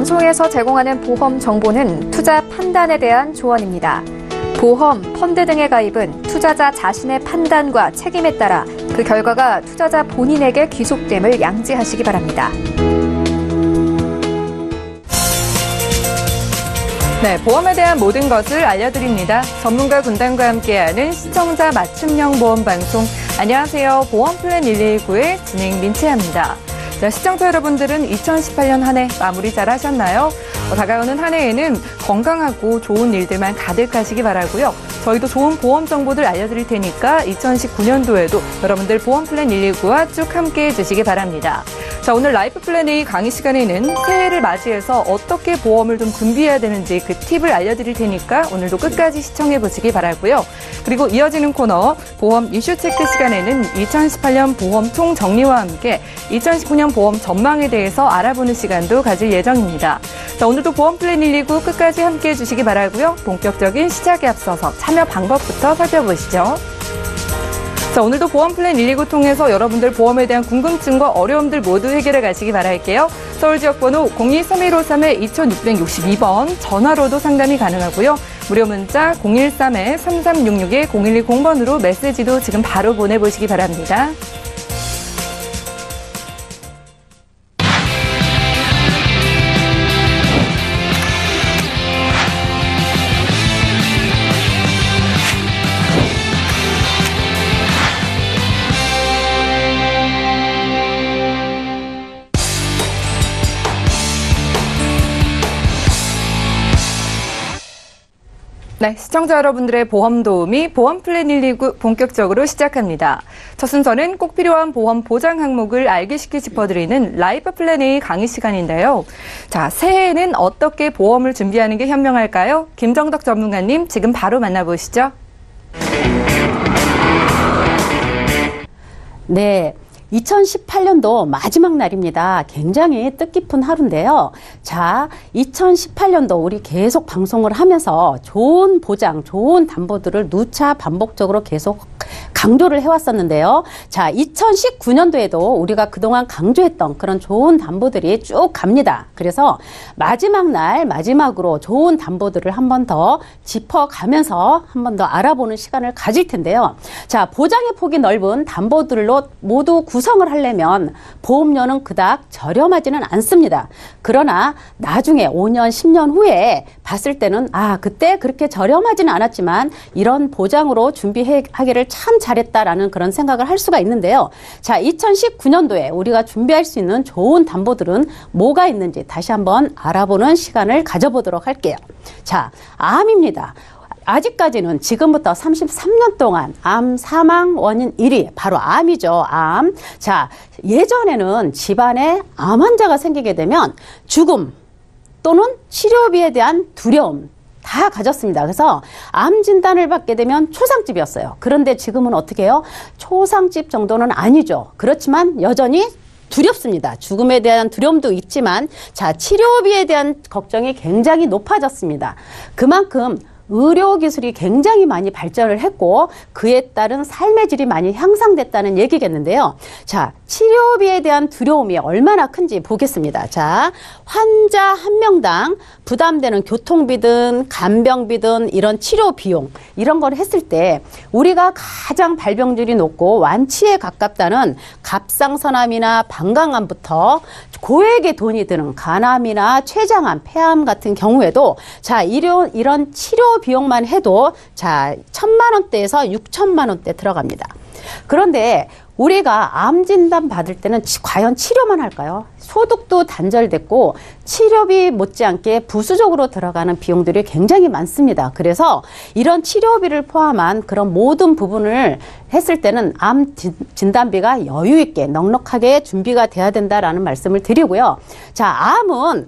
방송에서 제공하는 보험 정보는 투자 판단에 대한 조언입니다. 보험, 펀드 등의 가입은 투자자 자신의 판단과 책임에 따라 그 결과가 투자자 본인에게 귀속됨을 양지하시기 바랍니다. 네, 보험에 대한 모든 것을 알려드립니다. 전문가 군단과 함께하는 시청자 맞춤형 보험 방송. 안녕하세요. 보험플랜 119의 진행 민채아입니다. 자, 시청자 여러분들은 2018년 한 해 마무리 잘 하셨나요? 다가오는 한 해에는 건강하고 좋은 일들만 가득하시기 바라고요. 저희도 좋은 보험 정보들 알려드릴 테니까 2019년도에도 여러분들 보험플랜 119와 쭉 함께해 주시기 바랍니다. 자, 오늘 라이프 플랜 A 강의 시간에는 새해를 맞이해서 어떻게 보험을 좀 준비해야 되는지 그 팁을 알려드릴 테니까 오늘도 끝까지 시청해 보시기 바라고요. 그리고 이어지는 코너 보험 이슈 체크 시간에는 2018년 보험 총정리와 함께 2019년 보험 전망에 대해서 알아보는 시간도 가질 예정입니다. 자, 오늘도 보험플랜 119 끝까지 함께해 주시기 바라고요. 본격적인 시작에 앞서서 참여 방법부터 살펴보시죠. 자, 오늘도 보험플랜 119 통해서 여러분들 보험에 대한 궁금증과 어려움들 모두 해결해 가시기 바랄게요. 서울지역번호 02-3153-2662번 전화로도 상담이 가능하고요. 무료 문자 013-3366-0110번으로 메시지도 지금 바로 보내보시기 바랍니다. 네, 시청자 여러분들의 보험 도우미 보험플랜 119 본격적으로 시작합니다. 첫 순서는 꼭 필요한 보험 보장 항목을 알기 쉽게 짚어드리는 라이프 플랜 A 강의 시간인데요. 자, 새해에는 어떻게 보험을 준비하는 게 현명할까요? 김정덕 전문가님 지금 바로 만나보시죠. 네. 2018년도 마지막 날입니다. 굉장히 뜻깊은 하루인데요. 자, 2018년도 우리 계속 방송을 하면서 좋은 보장, 좋은 담보들을 누차 반복적으로 계속 강조를 해왔었는데요. 자, 2019년도에도 우리가 그동안 강조했던 그런 좋은 담보들이 쭉 갑니다. 그래서 마지막 날, 마지막으로 좋은 담보들을 한 번 더 짚어가면서 한 번 더 알아보는 시간을 가질 텐데요. 자, 보장의 폭이 넓은 담보들로 모두 구성을 하려면 보험료는 그닥 저렴하지는 않습니다. 그러나 나중에 5년, 10년 후에 봤을 때는 그때 그렇게 저렴하지는 않았지만 이런 보장으로 준비하기를 참 잘했다라는 그런 생각을 할 수가 있는데요. 자, 2019년도에 우리가 준비할 수 있는 좋은 담보들은 뭐가 있는지 다시 한번 알아보는 시간을 가져보도록 할게요. 자, 암입니다. 아직까지는 지금부터 33년 동안 암 사망 원인 1위 바로 암이죠. 암. 자, 예전에는 집안에 암 환자가 생기게 되면 죽음 또는 치료비에 대한 두려움 다 가졌습니다. 그래서 암 진단을 받게 되면 초상집이었어요. 그런데 지금은 어떻게 해요? 초상집 정도는 아니죠. 그렇지만 여전히 두렵습니다. 죽음에 대한 두려움도 있지만 자, 치료비에 대한 걱정이 굉장히 높아졌습니다. 그만큼 의료기술이 굉장히 많이 발전을 했고 그에 따른 삶의 질이 많이 향상됐다는 얘기겠는데요. 자, 치료비에 대한 두려움이 얼마나 큰지 보겠습니다. 자, 환자 한 명당 부담되는 교통비든 간병비든 이런 치료 비용 이런 걸 했을 때 우리가 가장 발병률이 높고 완치에 가깝다는 갑상선암이나 방광암부터 고액의 돈이 드는 간암이나 췌장암, 폐암 같은 경우에도 자, 이런 치료 비용만 해도 자, 1,000만 원대에서 6천만 원대 들어갑니다. 그런데 우리가 암 진단 받을 때는 과연 치료만 할까요? 소득도 단절됐고 치료비 못지않게 부수적으로 들어가는 비용들이 굉장히 많습니다. 그래서 이런 치료비를 포함한 그런 모든 부분을 했을 때는 암 진단비가 여유 있게 넉넉하게 준비가 돼야 된다라는 말씀을 드리고요. 자, 암은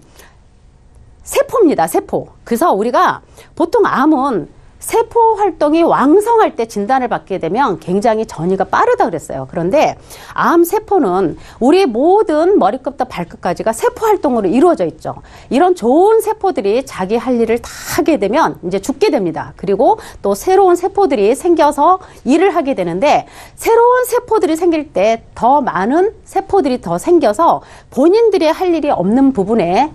세포입니다. 세포. 그래서 우리가 보통 암은 세포 활동이 왕성할 때 진단을 받게 되면 굉장히 전이가 빠르다 그랬어요. 그런데 암 세포는 우리 모든 머리끝부터 발끝까지가 세포 활동으로 이루어져 있죠. 이런 좋은 세포들이 자기 할 일을 다 하게 되면 이제 죽게 됩니다. 그리고 또 새로운 세포들이 생겨서 일을 하게 되는데, 새로운 세포들이 생길 때 더 많은 세포들이 더 생겨서 본인들의 할 일이 없는 부분에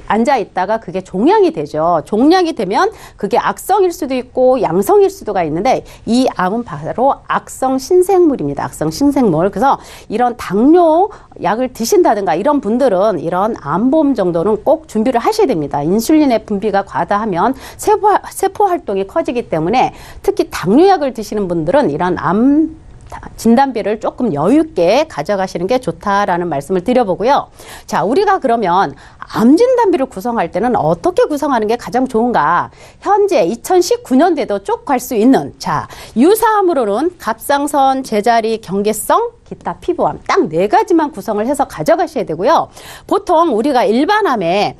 앉아 있다가 그게 종양이 되죠. 종양이 되면 그게 악성일 수도 있고 양성일 수도가 있는데, 이 암은 바로 악성 신생물입니다. 악성 신생물. 그래서 이런 당뇨 약을 드신다든가 이런 분들은 이런 암보험 정도는 꼭 준비를 하셔야 됩니다. 인슐린의 분비가 과다하면 세포 활동이 커지기 때문에, 특히 당뇨약을 드시는 분들은 이런 암 진단비를 조금 여유 있게 가져가시는 게 좋다라는 말씀을 드려보고요. 자, 우리가 그러면 암 진단비를 구성할 때는 어떻게 구성하는 게 가장 좋은가? 현재 2019년대도 쭉 갈 수 있는, 자, 유사암으로는 갑상선, 제자리, 경계성, 기타 피부암 딱 4가지만 구성을 해서 가져가셔야 되고요. 보통 우리가 일반암에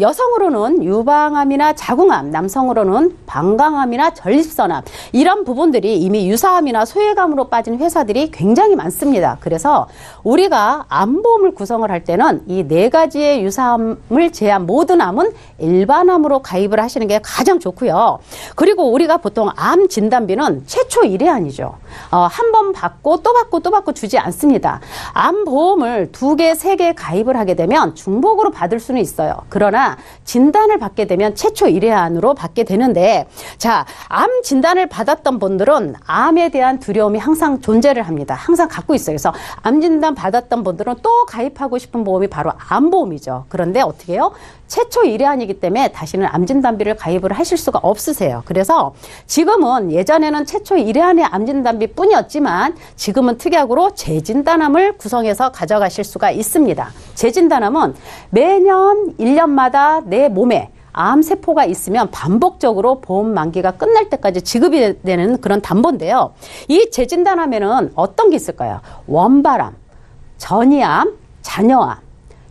여성으로는 유방암이나 자궁암, 남성으로는 방광암이나 전립선암, 이런 부분들이 이미 유사암이나 소외암으로 빠진 회사들이 굉장히 많습니다. 그래서 우리가 암보험을 구성을 할 때는 이 4가지의 유사암을 제한 모든 암은 일반암으로 가입을 하시는 게 가장 좋고요. 그리고 우리가 보통 암 진단비는 최초 1회안이죠. 한 번 받고 또 받고 또 받고 주지 않습니다. 암보험을 2개, 3개 가입을 하게 되면 중복으로 받을 수는 있어요. 그러나 진단을 받게 되면 최초 1회안으로 받게 되는데, 자, 암 진단을 받았던 분들은 암에 대한 두려움이 항상 존재를 합니다. 항상 갖고 있어요. 그래서 암 진단 받았던 분들은 또 가입하고 싶은 보험이 바로 암보험이죠. 그런데 어떻게 해요? 최초 1회안이기 때문에 다시는 암진단비를 가입을 하실 수가 없으세요. 그래서 지금은, 예전에는 최초 1회안의 암진단비 뿐이었지만 지금은 특약으로 재진단암을 구성해서 가져가실 수가 있습니다. 재진단암은 매년 1년마다 내 몸에 암세포가 있으면 반복적으로 보험 만기가 끝날 때까지 지급이 되는 그런 담보인데요. 이 재진단암에는 어떤 게 있을까요? 원발암, 전이암, 잔여암,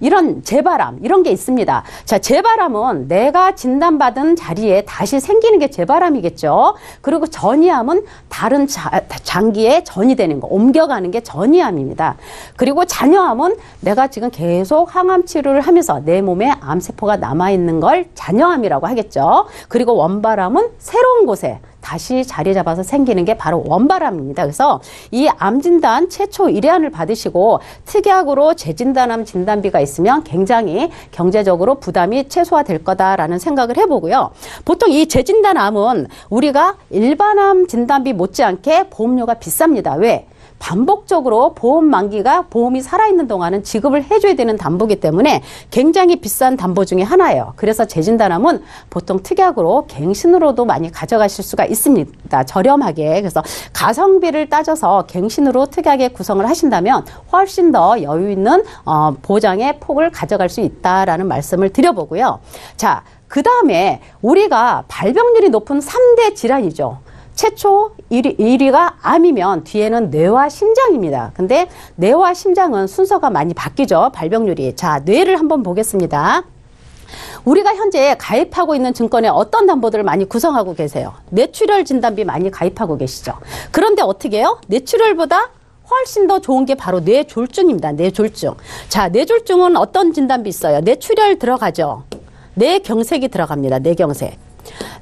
이런 재발암, 이런 게 있습니다. 자, 재발암은 내가 진단받은 자리에 다시 생기는 게 재발암이겠죠. 그리고 전이암은 다른 장기에 전이 되는 거, 옮겨가는 게 전이암입니다. 그리고 잔여암은 내가 지금 계속 항암 치료를 하면서 내 몸에 암세포가 남아있는 걸 잔여암이라고 하겠죠. 그리고 원발암은 새로운 곳에 다시 자리 잡아서 생기는 게 바로 원발암입니다. 그래서 이 암진단 최초 1회안을 받으시고 특약으로 재진단암 진단비가 있으면 굉장히 경제적으로 부담이 최소화될 거다라는 생각을 해보고요. 보통 이 재진단암은 우리가 일반암 진단비 못지않게 보험료가 비쌉니다. 왜? 반복적으로 보험 만기가 보험이 살아있는 동안은 지급을 해줘야 되는 담보이기 때문에 굉장히 비싼 담보 중에 하나예요. 그래서 재진단암은 보통 특약으로 갱신으로도 많이 가져가실 수가 있습니다. 저렴하게. 그래서 가성비를 따져서 갱신으로 특약에 구성을 하신다면 훨씬 더 여유 있는 보장의 폭을 가져갈 수 있다라는 말씀을 드려보고요. 자, 그 다음에 우리가 발병률이 높은 3대 질환이죠. 최초 1위가 암이면 뒤에는 뇌와 심장입니다. 근데 뇌와 심장은 순서가 많이 바뀌죠. 발병률이. 자, 뇌를 한번 보겠습니다. 우리가 현재 가입하고 있는 증권에 어떤 담보들을 많이 구성하고 계세요? 뇌출혈 진단비 많이 가입하고 계시죠. 그런데 어떻게 해요? 뇌출혈보다 훨씬 더 좋은 게 바로 뇌졸중입니다. 뇌졸중. 자, 뇌졸중은 어떤 진단비 있어요? 뇌출혈 들어가죠. 뇌경색이 들어갑니다. 뇌경색.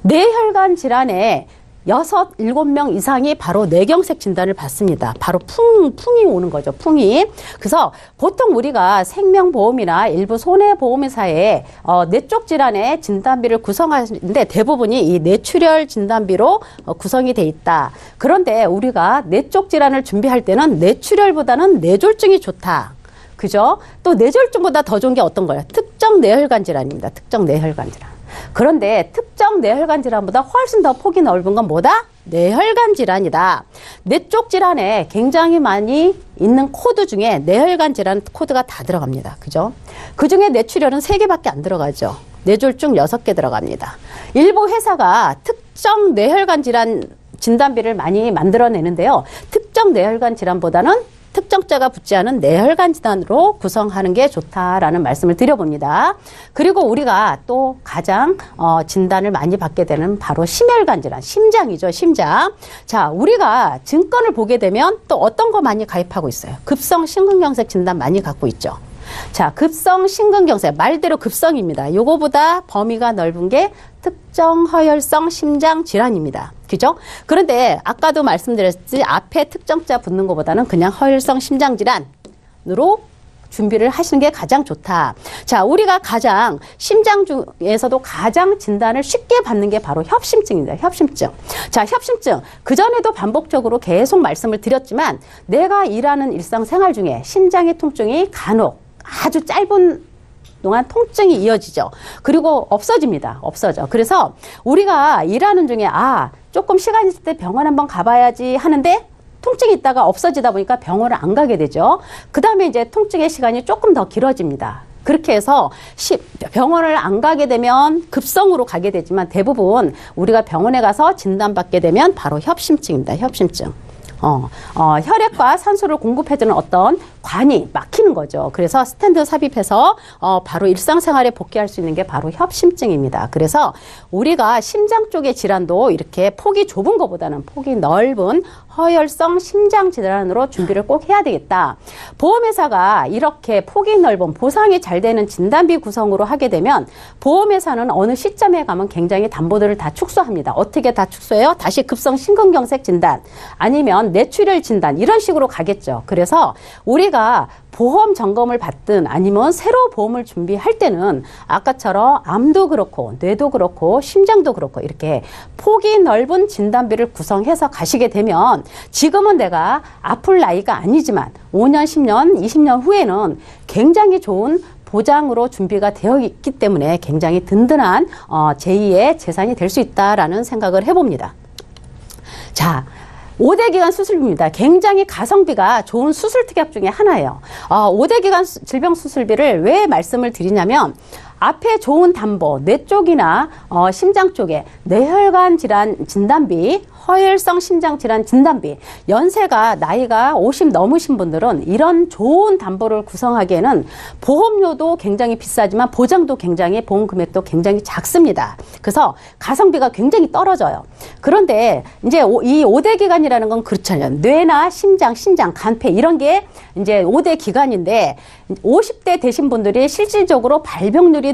뇌혈관 질환에 6, 7명 이상이 바로 뇌경색 진단을 받습니다. 바로 풍이 오는 거죠. 풍이. 그래서 보통 우리가 생명보험이나 일부 손해보험회사에 뇌 쪽 질환의 진단비를 구성하는데 대부분이 이 뇌출혈 진단비로 구성이 돼 있다. 그런데 우리가 뇌 쪽 질환을 준비할 때는 뇌출혈보다는 뇌졸중이 좋다. 그죠? 또 뇌졸중보다 더 좋은 게 어떤 거예요? 특정 뇌혈관 질환입니다. 특정 뇌혈관 질환. 그런데 특정 뇌혈관 질환보다 훨씬 더 폭이 넓은 건 뭐다? 뇌혈관 질환이다. 뇌 쪽 질환에 굉장히 많이 있는 코드 중에 뇌혈관 질환 코드가 다 들어갑니다. 그죠? 그 중에 뇌출혈은 3개밖에 안 들어가죠. 뇌졸중 6개 들어갑니다. 일부 회사가 특정 뇌혈관 질환 진단비를 많이 만들어내는데요. 특정 뇌혈관 질환보다는 특정자가 붙지 않은 뇌혈관 질환으로 구성하는 게 좋다라는 말씀을 드려봅니다. 그리고 우리가 또 가장 진단을 많이 받게 되는 바로 심혈관 질환, 심장이죠, 심장. 자, 우리가 증권을 보게 되면 또 어떤 거 많이 가입하고 있어요? 급성 심근경색 진단 많이 갖고 있죠. 자, 급성 심근경색, 말대로 급성입니다. 요거보다 범위가 넓은 게 특정 허혈성 심장 질환입니다. 그죠? 그런데 아까도 말씀드렸지, 앞에 특정자 붙는 것보다는 그냥 허혈성 심장 질환으로 준비를 하시는 게 가장 좋다. 자, 우리가 가장 심장 중에서도 가장 진단을 쉽게 받는 게 바로 협심증입니다. 협심증. 자, 협심증. 그전에도 반복적으로 계속 말씀을 드렸지만 내가 일하는 일상생활 중에 심장의 통증이 간혹 아주 짧은 동안 통증이 이어지죠. 그리고 없어집니다. 없어져. 그래서 우리가 일하는 중에 조금 시간 있을 때 병원 한번 가봐야지 하는데 통증이 있다가 없어지다 보니까 병원을 안 가게 되죠. 그 다음에 이제 통증의 시간이 조금 더 길어집니다. 그렇게 해서 병원을 안 가게 되면 급성으로 가게 되지만 대부분 우리가 병원에 가서 진단받게 되면 바로 협심증입니다. 협심증. 혈액과 산소를 공급해주는 어떤 관이 막히는 거죠. 그래서 스텐트 삽입해서 바로 일상생활에 복귀할 수 있는 게 바로 협심증입니다. 그래서 우리가 심장 쪽의 질환도 이렇게 폭이 좁은 것보다는 폭이 넓은 허혈성 심장 질환으로 준비를 꼭 해야 되겠다. 보험회사가 이렇게 폭이 넓은 보상이 잘 되는 진단비 구성으로 하게 되면 보험회사는 어느 시점에 가면 굉장히 담보들을 다 축소합니다. 어떻게 다 축소해요? 다시 급성 심근경색 진단 아니면 뇌출혈 진단 이런 식으로 가겠죠. 그래서 우리가 보험 점검을 받든 아니면 새로 보험을 준비할 때는 아까처럼 암도 그렇고 뇌도 그렇고 심장도 그렇고 이렇게 폭이 넓은 진단비를 구성해서 가시게 되면 지금은 내가 아플 나이가 아니지만 5년, 10년, 20년 후에는 굉장히 좋은 보장으로 준비가 되어 있기 때문에 굉장히 든든한 제2의 재산이 될 수 있다라는 생각을 해봅니다. 자, 5대 기관 수술비입니다. 굉장히 가성비가 좋은 수술 특약 중에 하나예요. 5대 기관 질병 수술비를 왜 말씀을 드리냐면 앞에 좋은 담보, 뇌 쪽이나 심장 쪽에 뇌혈관 질환 진단비, 허혈성 심장 질환 진단비, 연세가 나이가 50 넘으신 분들은 이런 좋은 담보를 구성하기에는 보험료도 굉장히 비싸지만 보장도 굉장히 보험 금액도 굉장히 작습니다. 그래서 가성비가 굉장히 떨어져요. 그런데 이제 이 5대 기관이라는 건 그렇잖아요. 뇌나 심장, 신장, 간폐 이런 게 이제 5대 기관인데 50대 되신 분들이 실질적으로 발병률이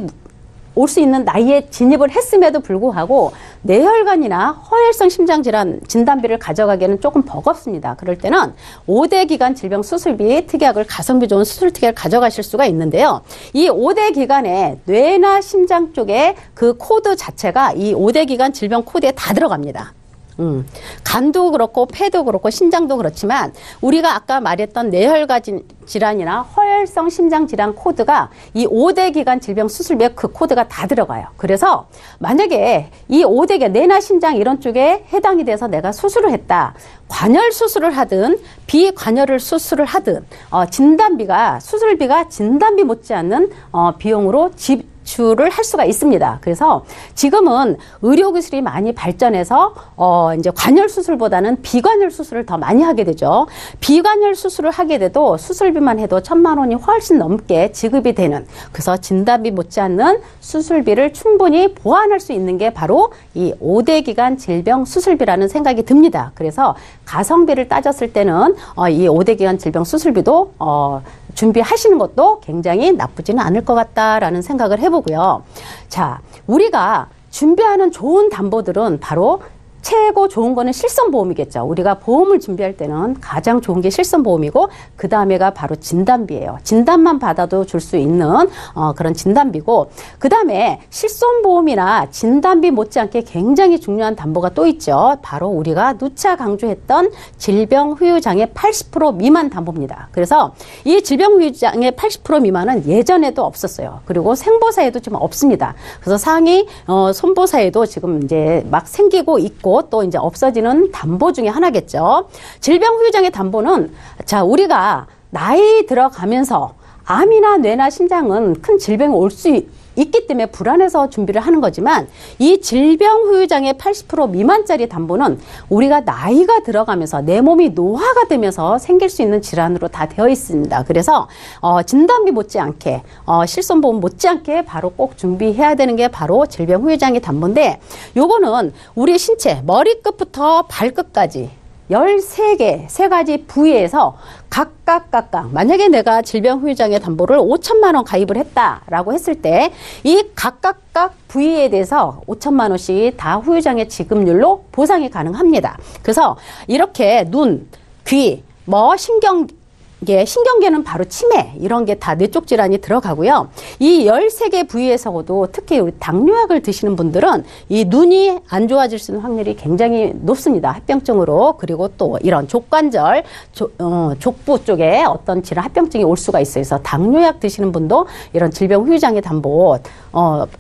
올 수 있는 나이에 진입을 했음에도 불구하고 뇌혈관이나 허혈성 심장질환 진단비를 가져가기에는 조금 버겁습니다. 그럴 때는 5대 기관 질병 수술비 특약을 가성비 좋은 수술 특약을 가져가실 수가 있는데요. 이 5대 기관의 뇌나 심장 쪽에 그 코드 자체가 이 5대 기관 질병 코드에 다 들어갑니다. 간도 그렇고 폐도 그렇고 신장도 그렇지만 우리가 아까 말했던 뇌혈관 질환이나 허혈성 심장 질환 코드가 이 5대 기관 질병 수술비에 그 코드가 다 들어가요. 그래서 만약에 이 5대 기관 뇌나 심장 이런 쪽에 해당이 돼서 내가 수술을 했다. 관열 수술을 하든 비관열 수술을 하든 진단비가 수술비가 진단비 못지않는 비용으로 지출을 할 수가 있습니다. 그래서 지금은 의료기술이 많이 발전해서 이제 관열 수술보다는 비관열 수술을 더 많이 하게 되죠. 비관열 수술을 하게 돼도 수술비만 해도 1,000만 원이 훨씬 넘게 지급이 되는, 그래서 진단비 못지않는 수술비를 충분히 보완할 수 있는 게 바로 이 5대 기관 질병 수술비라는 생각이 듭니다. 그래서 가성비를 따졌을 때는 이 5대 기관 질병 수술비도 준비하시는 것도 굉장히 나쁘지는 않을 것 같다라는 생각을 해보고요. 자, 우리가 준비하는 좋은 담보들은 바로 최고 좋은 거는 실손보험이겠죠. 우리가 보험을 준비할 때는 가장 좋은 게 실손보험이고 그 다음에가 바로 진단비예요. 진단만 받아도 줄 수 있는 그런 진단비고, 그 다음에 실손보험이나 진단비 못지않게 굉장히 중요한 담보가 또 있죠. 바로 우리가 누차 강조했던 질병 후유장애 80% 미만 담보입니다. 그래서 이 질병 후유장애 80% 미만은 예전에도 없었어요. 그리고 생보사에도 지금 없습니다. 그래서 상위 손보사에도 지금 이제 막 생기고 있고 또 이제 없어지는 담보 중에 하나겠죠. 질병 후유장애 담보는, 자, 우리가 나이 들어가면서 암이나 뇌나 심장은 큰 질병이 올 수 있기 때문에 불안해서 준비를 하는 거지만 이 질병 후유장애 80% 미만짜리 담보는 우리가 나이가 들어가면서 내 몸이 노화가 되면서 생길 수 있는 질환으로 다 되어 있습니다. 그래서 진단비 못지않게 실손보험 못지않게 바로 꼭 준비해야 되는 게 바로 질병 후유장애 담보인데 요거는 우리 신체 머리끝부터 발끝까지 13개, 3가지 부위에서 각각 만약에 내가 질병 후유장애 담보를 5천만 원 가입을 했다라고 했을 때 이 각각 부위에 대해서 5천만 원씩 다 후유장애 지급률로 보상이 가능합니다. 그래서 이렇게 눈, 귀, 신경계는 바로 치매 이런 게 다 뇌쪽 질환이 들어가고요. 이 13개 부위에서도 특히 우리 당뇨약을 드시는 분들은 이 눈이 안 좋아질 수 있는 확률이 굉장히 높습니다. 합병증으로. 그리고 또 이런 족관절, 족부 쪽에 어떤 질환 합병증이 올 수가 있어요. 그래서 당뇨약 드시는 분도 이런 질병 후유장애 담보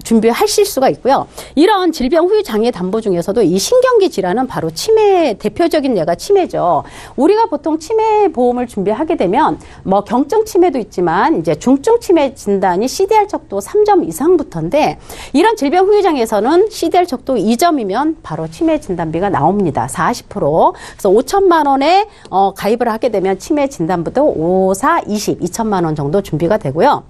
준비하실 수가 있고요. 이런 질병 후유장애 담보 중에서도 이 신경계 질환은 바로 치매, 대표적인 예가 치매죠. 우리가 보통 치매 보험을 준비하게 되면 뭐 경증 치매도 있지만 이제 중증 치매 진단이 CDR 척도 3점 이상부터인데 이런 질병 후유장애에서는 CDR 척도 2점이면 바로 치매 진단비가 나옵니다. 40%. 그래서 5천만 원에 가입을 하게 되면 치매 진단부도 5, 4, 20, 2천만 원 정도 준비가 되고요.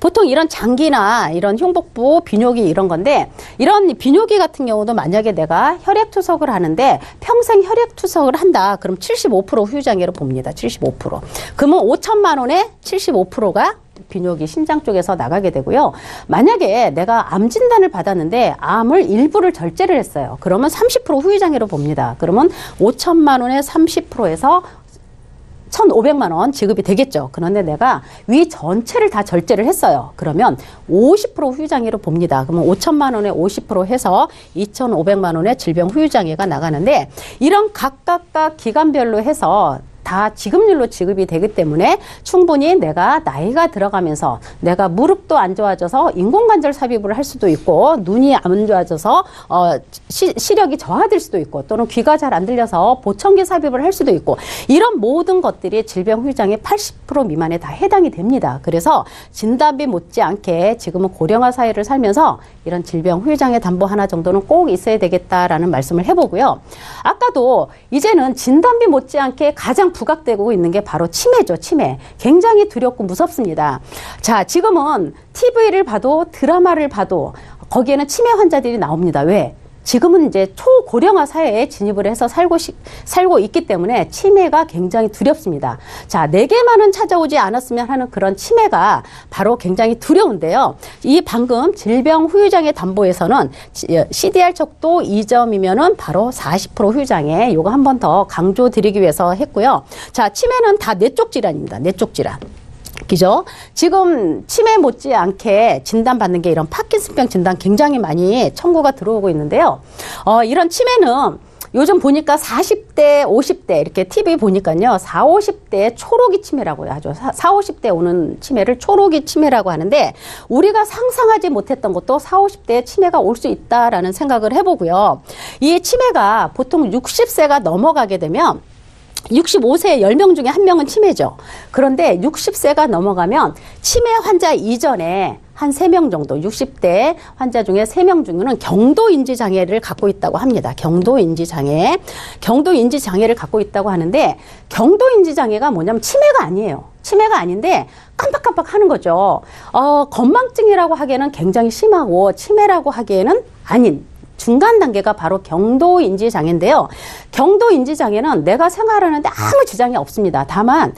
보통 이런 장기나 이런 흉복부 비뇨기 이런 건데 이런 비뇨기 같은 경우도 만약에 내가 혈액투석을 하는데 평생 혈액투석을 한다. 그럼 75% 후유장애로 봅니다. 75%. 그러면 5천만 원에 75%가 비뇨기 신장 쪽에서 나가게 되고요. 만약에 내가 암 진단을 받았는데 암을 일부를 절제를 했어요. 그러면 30% 후유장애로 봅니다. 그러면 5천만 원에 30%에서 1,500만 원 지급이 되겠죠. 그런데 내가 위 전체를 다 절제를 했어요. 그러면 50% 후유장애로 봅니다. 그러면 5천만 원에 50% 해서 2,500만 원의 질병 후유장애가 나가는데 이런 각각 기간별로 해서 다 지급률로 지급이 되기 때문에 충분히 내가 나이가 들어가면서 내가 무릎도 안 좋아져서 인공관절 삽입을 할 수도 있고 눈이 안 좋아져서 시력이 저하될 수도 있고 또는 귀가 잘 안 들려서 보청기 삽입을 할 수도 있고 이런 모든 것들이 질병 후유장애 80% 미만에 다 해당이 됩니다. 그래서 진단비 못지않게 지금은 고령화 사회를 살면서 이런 질병 후유장애 담보 하나 정도는 꼭 있어야 되겠다라는 말씀을 해보고요. 아까도 이제는 진단비 못지않게 가장 부각되고 있는 게 바로 치매죠. 치매. 굉장히 두렵고 무섭습니다. 자, 지금은 TV를 봐도 드라마를 봐도 거기에는 치매 환자들이 나옵니다. 왜? 지금은 이제 초고령화 사회에 진입을 해서 살고 있기 때문에 치매가 굉장히 두렵습니다. 자, 내게만은 찾아오지 않았으면 하는 그런 치매가 바로 굉장히 두려운데요. 이 방금 질병 후유장애 담보에서는 CDR 척도 2점이면은 바로 40% 후유장애. 요거 한 번 더 강조드리기 위해서 했고요. 자, 치매는 다 뇌쪽 질환입니다. 뇌쪽 질환. 그죠? 지금 치매 못지않게 진단받는 게 이런 파킨슨병 진단 굉장히 많이 청구가 들어오고 있는데요. 이런 치매는 요즘 보니까 40대, 50대 이렇게 TV 보니까요. 4, 50대 초록이 치매라고 하죠. 4, 50대 오는 치매를 초록이 치매라고 하는데 우리가 상상하지 못했던 것도 4, 50대에 치매가 올 수 있다라는 생각을 해보고요. 이 치매가 보통 60세가 넘어가게 되면 65세 10명 중에 1명은 치매죠. 그런데 60세가 넘어가면 치매 환자 이전에 한 3명 정도 60대 환자 중에 3명 중에는 경도인지장애를 갖고 있다고 합니다. 경도인지장애를 갖고 있다고 하는데 경도인지장애가 뭐냐면 치매가 아니에요. 치매가 아닌데 깜빡깜빡 하는 거죠. 건망증이라고 하기에는 굉장히 심하고 치매라고 하기에는 아닌 중간 단계가 바로 경도인지장애인데요. 경도인지장애는 내가 생활하는데 아무 지장이 없습니다. 다만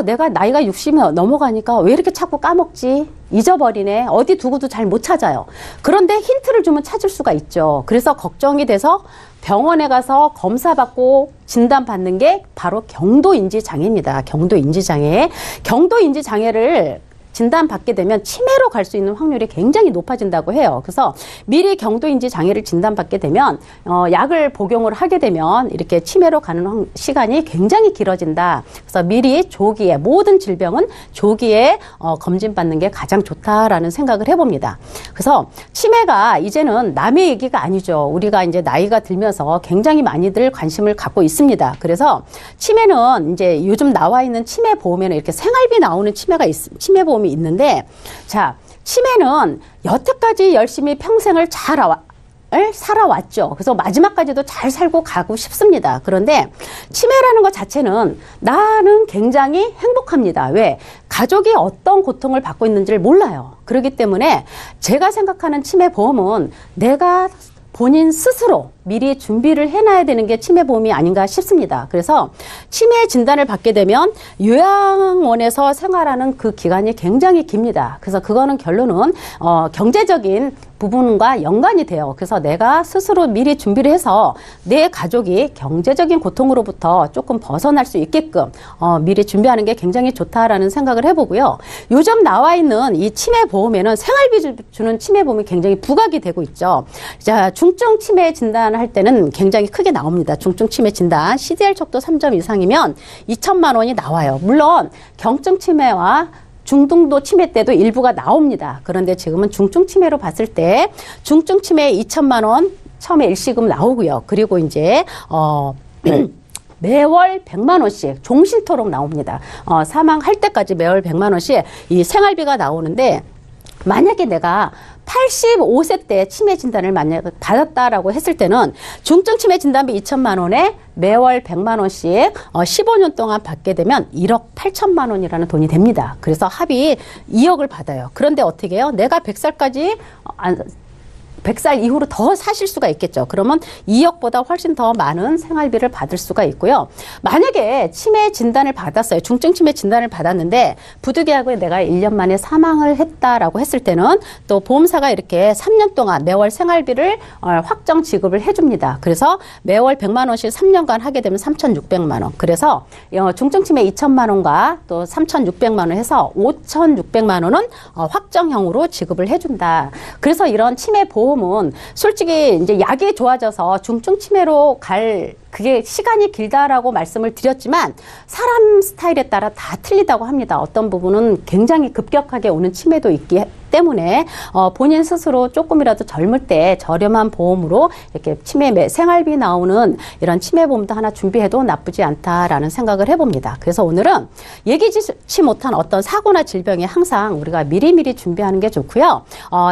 내가 나이가 60이 넘어가니까 왜 이렇게 자꾸 까먹지? 잊어버리네. 어디 두고도 잘 못 찾아요. 그런데 힌트를 주면 찾을 수가 있죠. 그래서 걱정이 돼서 병원에 가서 검사받고 진단받는 게 바로 경도인지장애입니다. 경도인지장애를 진단받게 되면 치매로 갈 수 있는 확률이 굉장히 높아진다고 해요. 그래서 미리 경도인지 장애를 진단받게 되면 약을 복용을 하게 되면 이렇게 치매로 가는 시간이 굉장히 길어진다. 그래서 미리 조기에 모든 질병은 조기에 검진받는 게 가장 좋다라는 생각을 해봅니다. 그래서 치매가 이제는 남의 얘기가 아니죠. 우리가 이제 나이가 들면서 굉장히 많이들 관심을 갖고 있습니다. 그래서 치매는 이제 요즘 나와 있는 치매 보험에는 이렇게 생활비 나오는 치매 보험이 있는데, 자, 치매는 여태까지 열심히 평생을 살아왔죠. 그래서 마지막까지도 잘 살고 가고 싶습니다. 그런데 치매라는 것 자체는 나는 굉장히 행복합니다. 왜? 가족이 어떤 고통을 받고 있는지를 몰라요. 그렇기 때문에 제가 생각하는 치매 보험은 내가 본인 스스로 미리 준비를 해놔야 되는 게 치매보험이 아닌가 싶습니다. 그래서 치매 진단을 받게 되면 요양원에서 생활하는 그 기간이 굉장히 깁니다. 그래서 그거는 결론은 경제적인 부분과 연관이 돼요. 그래서 내가 스스로 미리 준비를 해서 내 가족이 경제적인 고통으로부터 조금 벗어날 수 있게끔 미리 준비하는 게 굉장히 좋다라는 생각을 해보고요. 요즘 나와 있는 이 치매보험에는 생활비 주는 치매보험이 굉장히 부각이 되고 있죠. 자, 중증 치매 진단을 할 때는 굉장히 크게 나옵니다. 중증 치매 진단 CDR 척도 3점 이상이면 2천만 원이 나와요. 물론 경증 치매와 중등도 치매 때도 일부가 나옵니다. 그런데 지금은 중증 치매로 봤을 때 중증 치매 2천만 원 처음에 일시금 나오고요. 그리고 이제 매월 100만 원씩 종신토록 나옵니다. 사망할 때까지 매월 100만 원씩 이 생활비가 나오는데 만약에 내가 85세 때 치매 진단을 만약에 받았다라고 했을 때는 중증 치매 진단비 2천만 원에 매월 100만 원씩 15년 동안 받게 되면 1억 8천만 원이라는 돈이 됩니다. 그래서 합의 2억을 받아요. 그런데 어떻게 해요? 내가 100살까지 100살 이후로 더 사실 수가 있겠죠. 그러면 2억보다 훨씬 더 많은 생활비를 받을 수가 있고요. 만약에 치매 진단을 받았어요. 중증 치매 진단을 받았는데 부득이하고 내가 1년 만에 사망을 했다라고 했을 때는 또 보험사가 이렇게 3년 동안 매월 생활비를 확정 지급을 해줍니다. 그래서 매월 100만 원씩 3년간 하게 되면 3,600만 원. 그래서 중증 치매 2천만 원과 또 3,600만 원 해서 5,600만 원은 확정형으로 지급을 해준다. 그래서 이런 치매 보험은 솔직히 이제 약이 좋아져서 중증 치매로 그게 시간이 길다라고 말씀을 드렸지만 사람 스타일에 따라 다 틀리다고 합니다. 어떤 부분은 굉장히 급격하게 오는 치매도 있기 때문에 본인 스스로 조금이라도 젊을 때 저렴한 보험으로 이렇게 치매 생활비 나오는 이런 치매보험도 하나 준비해도 나쁘지 않다라는 생각을 해봅니다. 그래서 오늘은 예기치 못한 어떤 사고나 질병에 항상 우리가 미리미리 준비하는 게 좋고요.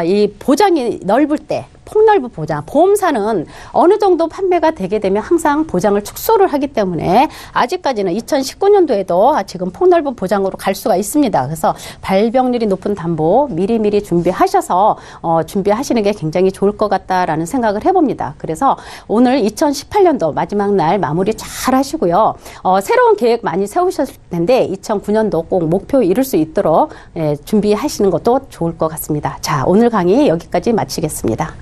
이 보장이 넓을 때 폭넓은 보장, 보험사는 어느 정도 판매가 되게 되면 항상 보장을 축소를 하기 때문에 아직까지는 2019년도에도 지금 폭넓은 보장으로 갈 수가 있습니다. 그래서 발병률이 높은 담보 미리미리 준비하셔서 준비하시는 게 굉장히 좋을 것 같다라는 생각을 해봅니다. 그래서 오늘 2018년도 마지막 날 마무리 잘 하시고요. 새로운 계획 많이 세우셨을 텐데 2009년도 꼭 목표 이룰 수 있도록 준비하시는 것도 좋을 것 같습니다. 자, 오늘 강의 여기까지 마치겠습니다.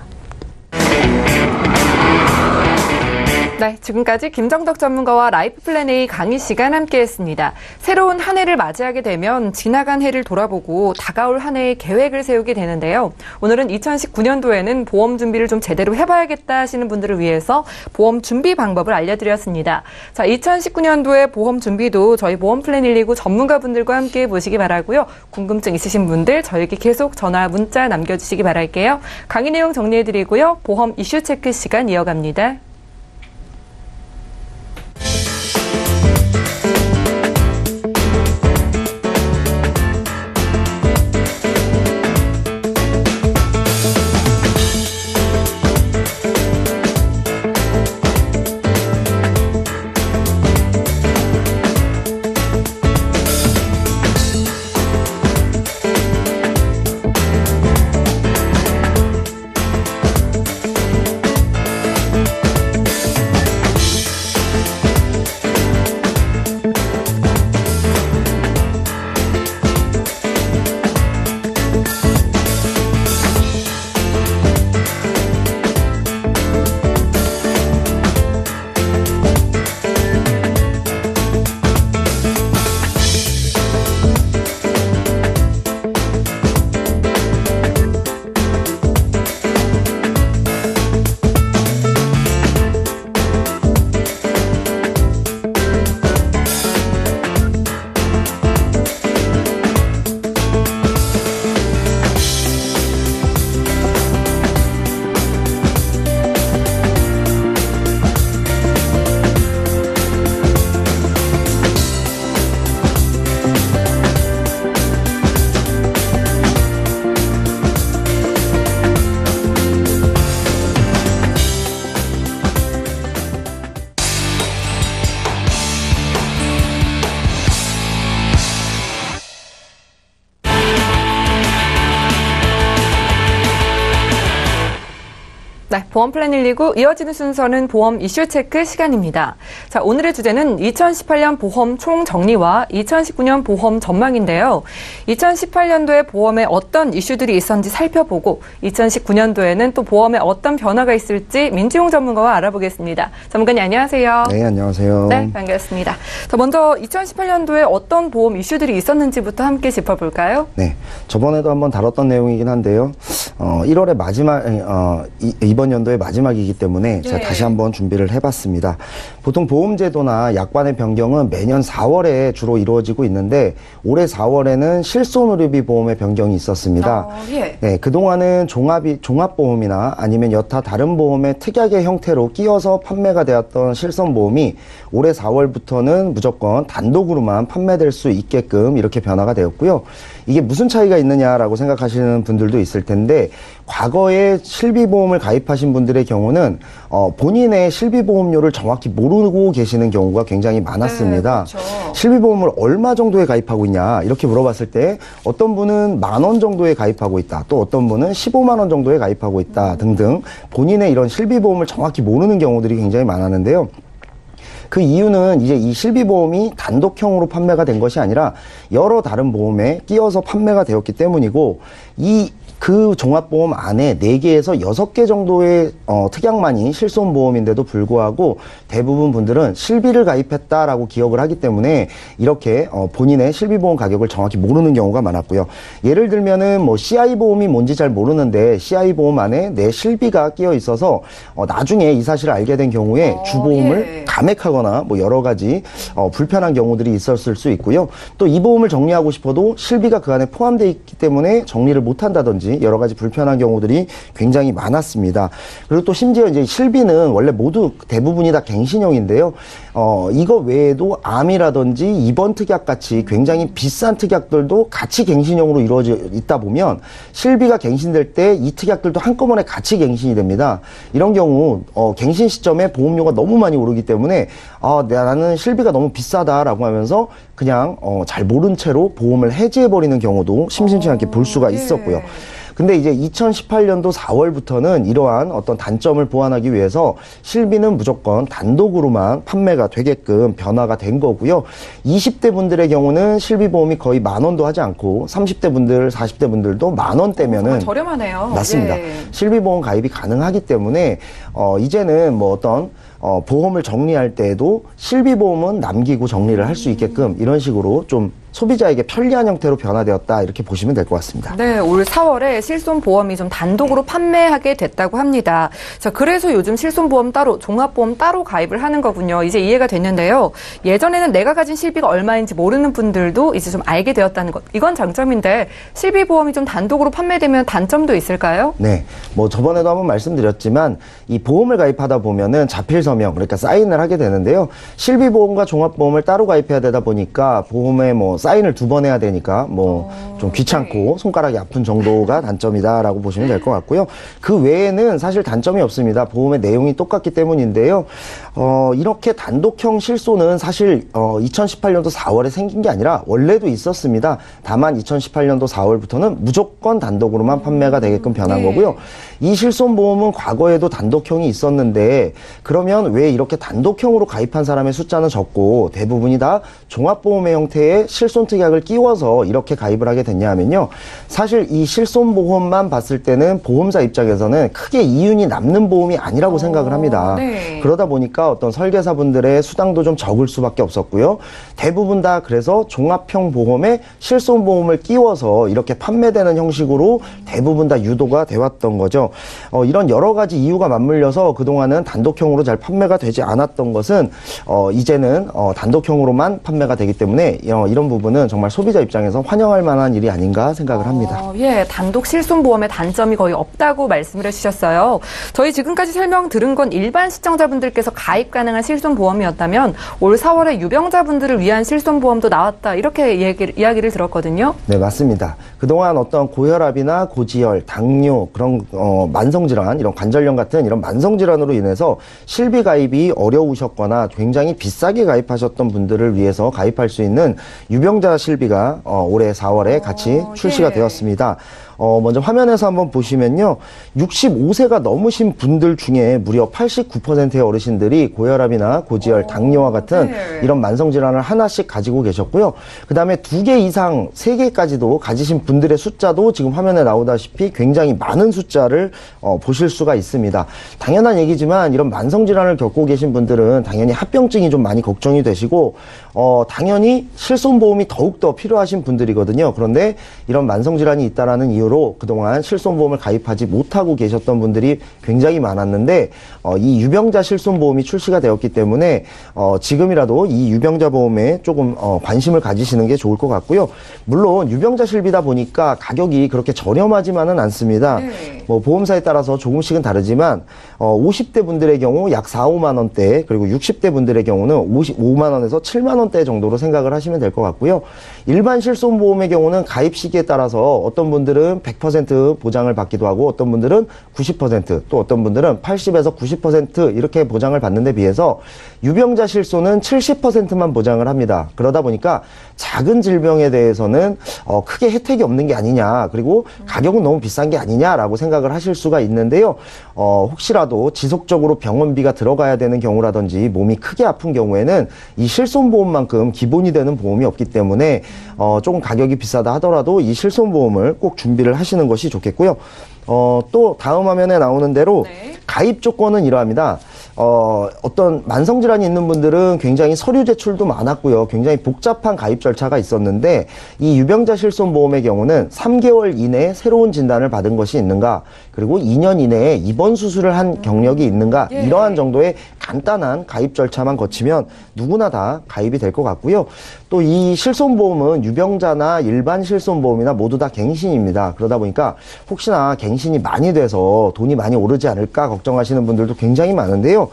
네, 지금까지 김정덕 전문가와 라이프 플랜 A 강의 시간 함께했습니다. 새로운 한 해를 맞이하게 되면 지나간 해를 돌아보고 다가올 한 해의 계획을 세우게 되는데요. 오늘은 2019년도에는 보험 준비를 좀 제대로 해봐야겠다 하시는 분들을 위해서 보험 준비 방법을 알려드렸습니다. 자, 2019년도에 보험 준비도 저희 보험 플랜 129 전문가분들과 함께 보시기 바라고요. 궁금증 있으신 분들 저에게 계속 전화, 문자 남겨주시기 바랄게요. 강의 내용 정리해드리고요. 보험 이슈 체크 시간 이어갑니다. 네, 보험 플랜 129 이어지는 순서는 보험 이슈 체크 시간입니다. 자, 오늘의 주제는 2018년 보험 총정리와 2019년 보험 전망인데요. 2018년도에 보험에 어떤 이슈들이 있었는지 살펴보고 2019년도에는 또 보험에 어떤 변화가 있을지 민지용 전문가와 알아보겠습니다. 전문가님 안녕하세요. 네, 안녕하세요. 네, 반갑습니다. 자, 먼저 2018년도에 어떤 보험 이슈들이 있었는지부터 함께 짚어볼까요? 네, 저번에도 한번 다뤘던 내용이긴 한데요. 1월의 마지막, 이번 연도의 마지막이기 때문에 제가 다시 한번 준비를 해봤습니다. 보통 보험제도나 약관의 변경은 매년 4월에 주로 이루어지고 있는데 올해 4월에는 실손의료비 보험의 변경이 있었습니다. 네, 그동안은 종합보험이나 아니면 여타 다른 보험의 특약의 형태로 끼어서 판매가 되었던 실손보험이 올해 4월부터는 무조건 단독으로만 판매될 수 있게끔 이렇게 변화가 되었고요. 이게 무슨 차이가 있느냐라고 생각하시는 분들도 있을 텐데 과거에 실비보험을 가입하신 분들의 경우는 본인의 실비보험료를 정확히 모르고 계시는 경우가 굉장히 많았습니다. 네, 그렇죠. 실비보험을 얼마 정도에 가입하고 있냐 이렇게 물어봤을 때 어떤 분은 10,000원 정도에 가입하고 있다. 또 어떤 분은 15만 원 정도에 가입하고 있다 등등 본인의 이런 실비보험을 정확히 모르는 경우들이 굉장히 많았는데요. 그 이유는 이제 이 실비보험이 단독형으로 판매가 된 것이 아니라 여러 다른 보험에 끼어서 판매가 되었기 때문이고 그 종합보험 안에 4개에서 6개 정도의 특약만이 실손보험인데도 불구하고 대부분 분들은 실비를 가입했다라고 기억을 하기 때문에 이렇게 본인의 실비보험 가격을 정확히 모르는 경우가 많았고요. 예를 들면은 뭐 CI보험이 뭔지 잘 모르는데 CI보험 안에 내 실비가 끼어 있어서 나중에 이 사실을 알게 된 경우에 주보험을 감액하거나 뭐 여러 가지 불편한 경우들이 있었을 수 있고요. 또 이 보험을 정리하고 싶어도 실비가 그 안에 포함되어 있기 때문에 정리를 못한다든지 여러 가지 불편한 경우들이 굉장히 많았습니다. 그리고 또 심지어 이제 실비는 원래 모두 대부분이 다 갱신형인데요. 이거 외에도 암이라든지 입원 특약 같이 굉장히 비싼 특약들도 같이 갱신형으로 이루어져 있다 보면 실비가 갱신될 때 이 특약들도 한꺼번에 같이 갱신이 됩니다. 이런 경우 갱신 시점에 보험료가 너무 많이 오르기 때문에 나는 실비가 너무 비싸다라고 하면서 그냥 잘 모른 채로 보험을 해지해버리는 경우도 심심치 않게 볼 수가 있었고요. 근데 이제 2018년도 4월부터는 이러한 어떤 단점을 보완하기 위해서 실비는 무조건 단독으로만 판매가 되게끔 변화가 된 거고요. 20대 분들의 경우는 실비보험이 거의 10,000원도 하지 않고 30대 분들, 40대 분들도 10,000원대면은 저렴하네요. 맞습니다. 실비보험 가입이 가능하기 때문에 이제는 뭐 어떤 보험을 정리할 때에도 실비보험은 남기고 정리를 할 수 있게끔 이런 식으로 좀 소비자에게 편리한 형태로 변화되었다 이렇게 보시면 될 것 같습니다. 네, 올 4월에 실손보험이 좀 단독으로 판매하게 됐다고 합니다. 자, 그래서 요즘 실손보험 따로, 종합보험 따로 가입을 하는 거군요. 이제 이해가 됐는데요. 예전에는 내가 가진 실비가 얼마인지 모르는 분들도 이제 좀 알게 되었다는 것. 이건 장점인데 실비보험이 좀 단독으로 판매되면 단점도 있을까요? 네, 뭐 저번에도 한번 말씀드렸지만 이 보험을 가입하다 보면은 자필 서명, 그러니까 사인을 하게 되는데요. 실비보험과 종합보험을 따로 가입해야 되다 보니까 보험에 뭐 사인을 2번 해야 되니까 뭐 좀 귀찮고 손가락이 아픈 정도가 단점이다라고 보시면 될 것 같고요. 그 외에는 사실 단점이 없습니다. 보험의 내용이 똑같기 때문인데요. 이렇게 단독형 실손은 사실 2018년도 4월에 생긴 게 아니라 원래도 있었습니다. 다만 2018년도 4월부터는 무조건 단독으로만 판매가 되게끔 변한 거고요. 이 실손보험은 과거에도 단독형이 있었는데 그러면 왜 이렇게 단독형으로 가입한 사람의 숫자는 적고 대부분이 다 종합보험의 형태의 실손특약을 끼워서 이렇게 가입을 하게 됐냐 하면요. 사실 이 실손보험만 봤을 때는 보험사 입장에서는 크게 이윤이 남는 보험이 아니라고 생각을 합니다. 네. 그러다 보니까 어떤 설계사분들의 수당도 좀 적을 수밖에 없었고요. 대부분 다 그래서 종합형 보험에 실손보험을 끼워서 이렇게 판매되는 형식으로 대부분 다 유도가 되었던 거죠. 이런 여러 가지 이유가 맞물려서 그동안은 단독형으로 잘 판매가 되지 않았던 것은 이제는 단독형으로만 판매가 되기 때문에 이런 부분은 정말 소비자 입장에서 환영할 만한 일이 아닌가 생각을 합니다. 예, 단독 실손보험의 단점이 거의 없다고 말씀을 해주셨어요. 저희 지금까지 설명 들은 건 일반 시청자분들께서 가입 가능한 실손보험이었다면 올 4월에 유병자분들을 위한 실손보험도 나왔다 이렇게 이야기를 들었거든요. 네, 맞습니다. 그동안 어떤 고혈압이나 고지혈, 당뇨 그런 만성질환, 이런 관절염 같은 이런 만성질환으로 인해서 실비 가입이 어려우셨거나 굉장히 비싸게 가입하셨던 분들을 위해서 가입할 수 있는 유병자 실비가 올해 4월에 같이 출시가 되었습니다. 먼저 화면에서 한번 보시면요. 65세가 넘으신 분들 중에 무려 89%의 어르신들이 고혈압이나 고지혈, 당뇨와 같은 이런 만성질환을 하나씩 가지고 계셨고요. 그 다음에 2개 이상, 3개까지도 가지신 분들의 숫자도 지금 화면에 나오다시피 굉장히 많은 숫자를 보실 수가 있습니다. 당연한 얘기지만 이런 만성질환을 겪고 계신 분들은 당연히 합병증이 좀 많이 걱정이 되시고 당연히 실손보험이 더욱더 필요하신 분들이거든요. 그런데 이런 만성질환이 있다라는 이유로 그동안 실손보험을 가입하지 못하고 계셨던 분들이 굉장히 많았는데 이 유병자 실손보험이 출시가 되었기 때문에 지금이라도 이 유병자 보험에 조금 관심을 가지시는 게 좋을 것 같고요. 물론 유병자 실비다 보니까 가격이 그렇게 저렴하지만은 않습니다. 뭐 보험사에 따라서 조금씩은 다르지만 50대 분들의 경우 약 4, 5만 원대, 그리고 60대 분들의 경우는 55만 원에서 7만 원대 정도로 생각을 하시면 될 것 같고요. 일반 실손보험의 경우는 가입 시기에 따라서 어떤 분들은 100% 보장을 받기도 하고 어떤 분들은 90%, 또 어떤 분들은 80에서 90% 이렇게 보장을 받는 데 비해서 유병자 실손은 70%만 보장을 합니다. 그러다 보니까 작은 질병에 대해서는 크게 혜택이 없는 게 아니냐, 그리고 가격은 너무 비싼 게 아니냐라고 생각을 하실 수가 있는데요. 혹시라도 지속적으로 병원비가 들어가야 되는 경우라든지 몸이 크게 아픈 경우에는 이 실손보험만큼 기본이 되는 보험이 없기 때문에 조금 가격이 비싸다 하더라도 이 실손보험을 꼭 준비를 하시는 것이 좋겠고요. 또 다음 화면에 나오는 대로 가입 조건은 이러합니다. 어떤 만성질환이 있는 분들은 굉장히 서류 제출도 많았고요. 굉장히 복잡한 가입 절차가 있었는데 이 유병자 실손보험의 경우는 3개월 이내에 새로운 진단을 받은 것이 있는가, 그리고 2년 이내에 입원 수술을 한 경력이 있는가, 이러한 정도의 간단한 가입 절차만 거치면 누구나 다 가입이 될 것 같고요. 또 이 실손보험은 유병자나 일반 실손보험이나 모두 다 갱신입니다. 그러다 보니까 혹시나 갱신이 많이 돼서 돈이 많이 오르지 않을까 걱정하시는 분들도 굉장히 많은데요.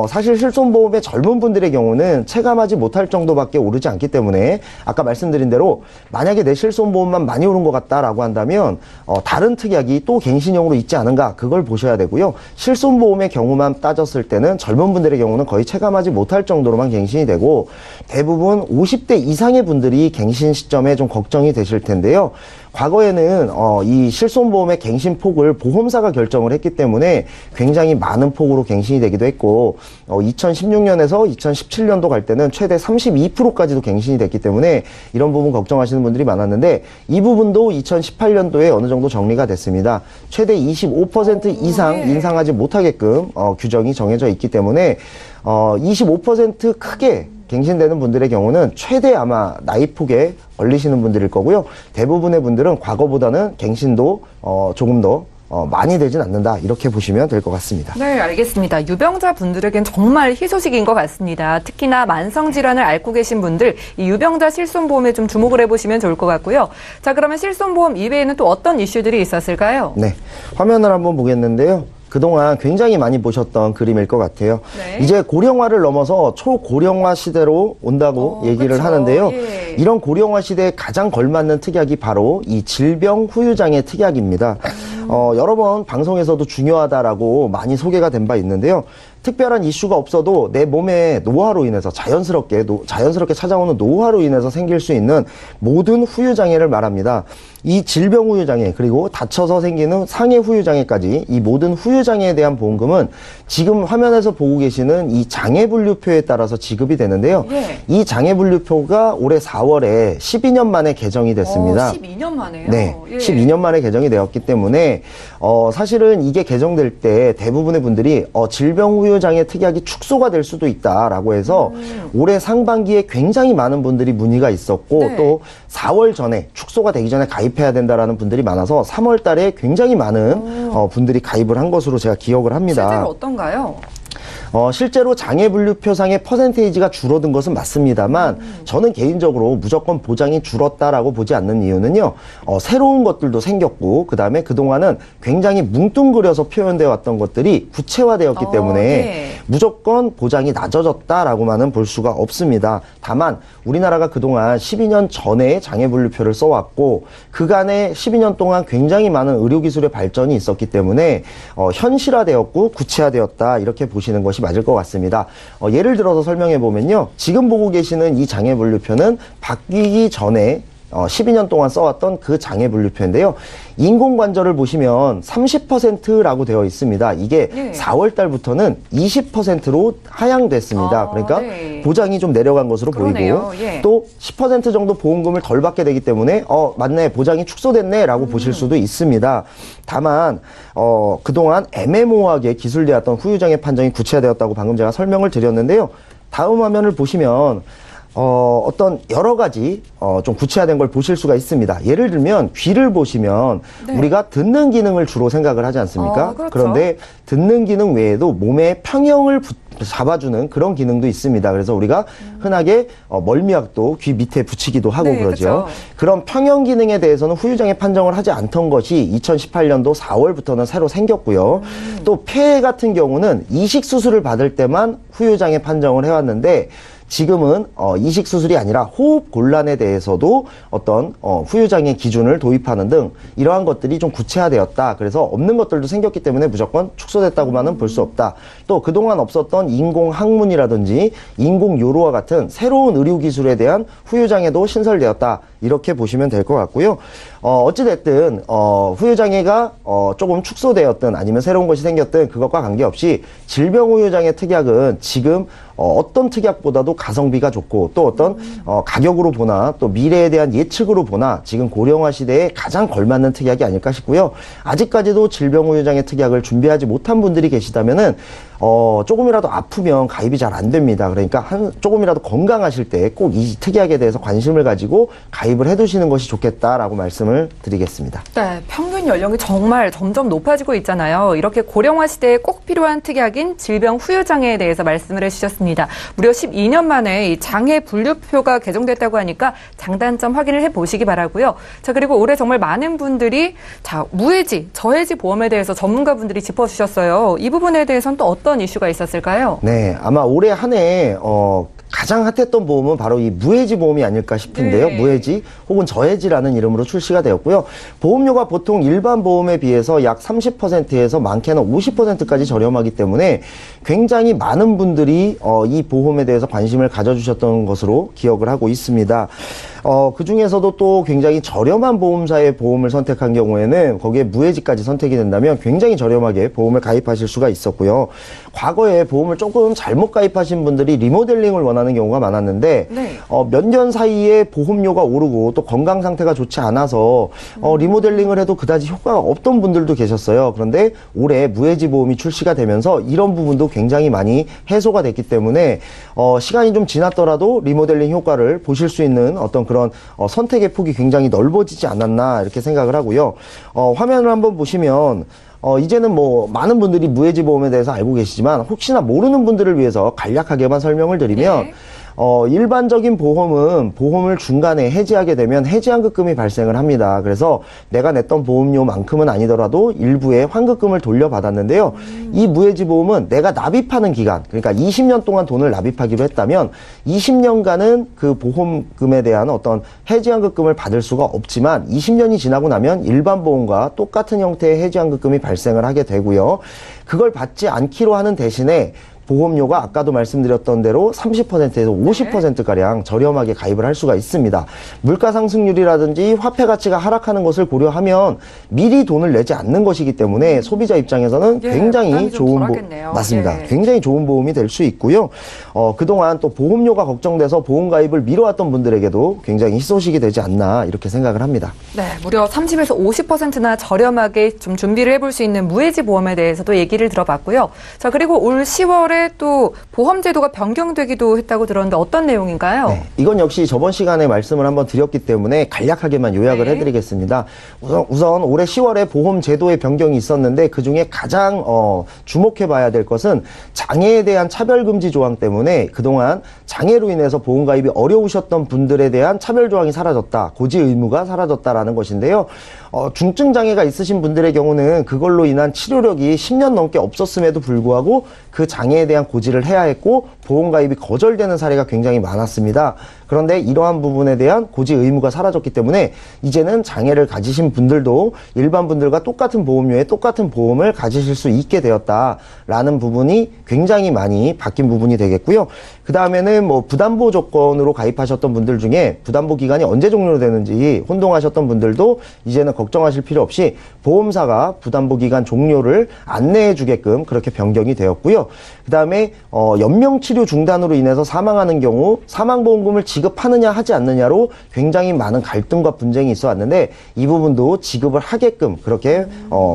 사실 실손보험의 젊은 분들의 경우는 체감하지 못할 정도밖에 오르지 않기 때문에 아까 말씀드린 대로 만약에 내 실손보험만 많이 오른 것 같다라고 한다면 다른 특약이 또 갱신형으로 있지 않은가, 그걸 보셔야 되고요. 실손보험의 경우만 따졌을 때는 젊은 분들의 경우는 거의 체감하지 못할 정도로만 갱신이 되고 대부분 50대 이상의 분들이 갱신 시점에 좀 걱정이 되실 텐데요. 과거에는 이 실손보험의 갱신 폭을 보험사가 결정을 했기 때문에 굉장히 많은 폭으로 갱신이 되기도 했고 2016년에서 2017년도 갈 때는 최대 32%까지도 갱신이 됐기 때문에 이런 부분 걱정하시는 분들이 많았는데 이 부분도 2018년도에 어느 정도 정리가 됐습니다. 최대 25% 이상 인상하지 못하게끔 규정이 정해져 있기 때문에 25% 크게 갱신되는 분들의 경우는 최대 아마 나이폭에 걸리시는 분들일 거고요. 대부분의 분들은 과거보다는 갱신도 조금 더 많이 되진 않는다, 이렇게 보시면 될 것 같습니다. 네, 알겠습니다. 유병자 분들에겐 정말 희소식인 것 같습니다. 특히나 만성질환을 앓고 계신 분들, 이 유병자 실손보험에 좀 주목을 해보시면 좋을 것 같고요. 자, 그러면 실손보험 이외에는 또 어떤 이슈들이 있었을까요? 네, 화면을 한번 보겠는데요. 그동안 굉장히 많이 보셨던 그림일 것 같아요. 이제 고령화를 넘어서 초고령화 시대로 온다고 얘기를 하는데요. 이런 고령화 시대에 가장 걸맞는 특약이 바로 이 질병 후유장애 특약입니다. 여러 번 방송에서도 중요하다라고 많이 소개가 된 바 있는데요. 특별한 이슈가 없어도 내 몸의 노화로 인해서 자연스럽게 찾아오는 노화로 인해서 생길 수 있는 모든 후유장애를 말합니다. 이 질병 후유장애, 그리고 다쳐서 생기는 상해 후유장애까지 이 모든 후유장애에 대한 보험금은 지금 화면에서 보고 계시는 이 장애분류표에 따라서 지급이 되는데요. 이 장애분류표가 올해 4월에 12년 만에 개정이 됐습니다. 12년 만에요? 네, 12년 만에 개정이 되었기 때문에 사실은 이게 개정될 때 대부분의 분들이 질병 후유장애 특약이 축소가 될 수도 있다라고 해서 올해 상반기에 굉장히 많은 분들이 문의가 있었고 또 4월 전에 축소가 되기 전에 가입해야 된다라는 분들이 많아서 3월 달에 굉장히 많은 분들이 가입을 한 것으로 제가 기억을 합니다. 실제로 어떤가요? 실제로 장애분류표상의 퍼센테이지가 줄어든 것은 맞습니다만 저는 개인적으로 무조건 보장이 줄었다라고 보지 않는 이유는요. 새로운 것들도 생겼고 그다음에 그동안은 굉장히 뭉뚱그려서 표현되어 왔던 것들이 구체화되었기 때문에 무조건 보장이 낮아졌다라고만은 볼 수가 없습니다. 다만 우리나라가 그동안 12년 전에 장애분류표를 써왔고 그간에 12년 동안 굉장히 많은 의료기술의 발전이 있었기 때문에 현실화되었고 구체화되었다, 이렇게 보시는 것이 맞을 것 같습니다. 예를 들어서 설명해 보면요. 지금 보고 계시는 이 장애분류표는 바뀌기 전에 12년 동안 써왔던 그 장애 분류표인데요. 인공관절을 보시면 30%라고 되어 있습니다. 이게 네. 4월 달부터는 20%로 하향됐습니다. 그러니까 네. 보장이 좀 내려간 것으로 그러네요. 보이고 예. 또 10% 정도 보험금을 덜 받게 되기 때문에 맞네, 보장이 축소됐네라고 보실 수도 있습니다. 다만 그동안 애매모호하게 기술되었던 후유장애 판정이 구체화되었다고 방금 제가 설명을 드렸는데요. 다음 화면을 보시면 어떤 여러 가지 좀 구체화된 걸 보실 수가 있습니다. 예를 들면 귀를 보시면 네. 우리가 듣는 기능을 주로 생각을 하지 않습니까? 그렇죠. 그런데 듣는 기능 외에도 몸의 평형을 잡아주는 그런 기능도 있습니다. 그래서 우리가 흔하게 멀미약도 귀 밑에 붙이기도 하고 네, 그러죠. 그렇죠. 그런 평형 기능에 대해서는 후유장애 판정을 하지 않던 것이 2018년도 4월부터는 새로 생겼고요. 또 폐 같은 경우는 이식 수술을 받을 때만 후유장애 판정을 해왔는데 지금은 이식 수술이 아니라 호흡 곤란에 대해서도 어떤 후유장애 기준을 도입하는 등 이러한 것들이 좀 구체화되었다. 그래서 없는 것들도 생겼기 때문에 무조건 축소됐다고만은 볼 수 없다. 또 그동안 없었던 인공항문이라든지 인공요로와 같은 새로운 의료기술에 대한 후유장애도 신설되었다. 이렇게 보시면 될 것 같고요. 어찌됐든 후유장애가 조금 축소되었든 아니면 새로운 것이 생겼든 그것과 관계없이 질병후유장애 특약은 지금 어떤 특약보다도 가성비가 좋고 또 어떤 가격으로 보나 또 미래에 대한 예측으로 보나 지금 고령화 시대에 가장 걸맞는 특약이 아닐까 싶고요. 아직까지도 질병후유장애 특약을 준비하지 못한 분들이 계시다면은 조금이라도 아프면 가입이 잘 안 됩니다. 그러니까 조금이라도 건강하실 때 꼭 이 특약에 대해서 관심을 가지고 가입을 해두시는 것이 좋겠다라고 말씀을 드리겠습니다. 네, 평균 연령이 정말 점점 높아지고 있잖아요. 이렇게 고령화 시대에 꼭 필요한 특약인 질병 후유장애에 대해서 말씀을 해주셨습니다. 무려 12년 만에 이 장애 분류표가 개정됐다고 하니까 장단점 확인을 해보시기 바라고요. 자, 그리고 올해 정말 많은 분들이 무해지, 저해지 보험에 대해서 전문가분들이 짚어주셨어요. 이 부분에 대해서는 또 어떤 이슈가 있었을까요? 네, 아마 올해 한 해 가장 핫했던 보험은 바로 이 무해지 보험이 아닐까 싶은데요. 네. 무해지 혹은 저해지라는 이름으로 출시가 되었고요. 보험료가 보통 일반 보험에 비해서 약 30%에서 많게는 50%까지 저렴하기 때문에 굉장히 많은 분들이 이 보험에 대해서 관심을 가져주셨던 것으로 기억을 하고 있습니다. 그 중에서도 또 굉장히 저렴한 보험사의 보험을 선택한 경우에는 거기에 무해지까지 선택이 된다면 굉장히 저렴하게 보험을 가입하실 수가 있었고요. 과거에 보험을 조금 잘못 가입하신 분들이 리모델링을 원하는 경우가 많았는데 네. 몇 년 사이에 보험료가 오르고 또 건강 상태가 좋지 않아서 리모델링을 해도 그다지 효과가 없던 분들도 계셨어요. 그런데 올해 무해지 보험이 출시가 되면서 이런 부분도 굉장히 많이 해소가 됐기 때문에 시간이 좀 지났더라도 리모델링 효과를 보실 수 있는 어떤 그런 선택의 폭이 굉장히 넓어지지 않았나 이렇게 생각을 하고요. 화면을 한번 보시면 이제는 뭐 많은 분들이 무해지 보험에 대해서 알고 계시지만 혹시나 모르는 분들을 위해서 간략하게만 설명을 드리면 네. 일반적인 보험은 보험을 중간에 해지하게 되면 해지환급금이 발생을 합니다. 그래서 내가 냈던 보험료만큼은 아니더라도 일부의 환급금을 돌려받았는데요. 이 무해지 보험은 내가 납입하는 기간, 그러니까 20년 동안 돈을 납입하기로 했다면 20년간은 그 보험금에 대한 어떤 해지환급금을 받을 수가 없지만 20년이 지나고 나면 일반 보험과 똑같은 형태의 해지환급금이 발생을 하게 되고요. 그걸 받지 않기로 하는 대신에 보험료가 아까도 말씀드렸던 대로 30%에서 50%가량 저렴하게 가입을 할 수가 있습니다. 물가 상승률이라든지 화폐 가치가 하락하는 것을 고려하면 미리 돈을 내지 않는 것이기 때문에 소비자 입장에서는 예, 굉장히 부담이 좀 좋은 덜하겠네요. 맞습니다. 예. 굉장히 좋은 보험이 될 수 있고요. 그동안 또 보험료가 걱정돼서 보험 가입을 미뤄왔던 분들에게도 굉장히 희소식이 되지 않나 이렇게 생각을 합니다. 네, 무려 30에서 50%나 저렴하게 좀 준비를 해볼 수 있는 무해지 보험에 대해서도 얘기를 들어봤고요. 자, 그리고 올 10월에 또 보험 제도가 변경되기도 했다고 들었는데 어떤 내용인가요? 네, 이건 역시 저번 시간에 말씀을 한번 드렸기 때문에 간략하게만 요약을 네. 해드리겠습니다. 우선 올해 10월에 보험 제도의 변경이 있었는데 그중에 가장 주목해봐야 될 것은 장애에 대한 차별금지 조항 때문에 그동안 장애로 인해서 보험 가입이 어려우셨던 분들에 대한 차별 조항이 사라졌다. 고지 의무가 사라졌다라는 것인데요. 중증 장애가 있으신 분들의 경우는 그걸로 인한 치료력이 10년 넘게 없었음에도 불구하고 그 장애에 대한 고지를 해야 했고 보험 가입이 거절되는 사례가 굉장히 많았습니다. 그런데 이러한 부분에 대한 고지 의무가 사라졌기 때문에 이제는 장애를 가지신 분들도 일반 분들과 똑같은 보험료에 똑같은 보험을 가지실 수 있게 되었다라는 부분이 굉장히 많이 바뀐 부분이 되겠고요. 그 다음에는 뭐 부담보 조건으로 가입하셨던 분들 중에 부담보 기간이 언제 종료되는지 혼동하셨던 분들도 이제는 걱정하실 필요 없이 보험사가 부담보 기간 종료를 안내해 주게끔 그렇게 변경이 되었고요. 그 다음에 연명치료 중단으로 인해서 사망하는 경우 사망보험금을 지급하느냐 하지 않느냐로 굉장히 많은 갈등과 분쟁이 있어 왔는데 이 부분도 지급을 하게끔 그렇게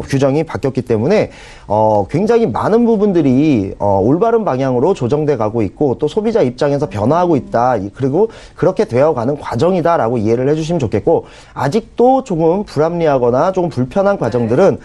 규정이 바뀌었기 때문에 굉장히 많은 부분들이 올바른 방향으로 조정돼 가고 있고 또 소비자 입장에서 변화하고 있다. 그리고 그렇게 되어가는 과정이다라고 이해를 해주시면 좋겠고 아직도 조금 불합리하거나 조금 불편한 과정들은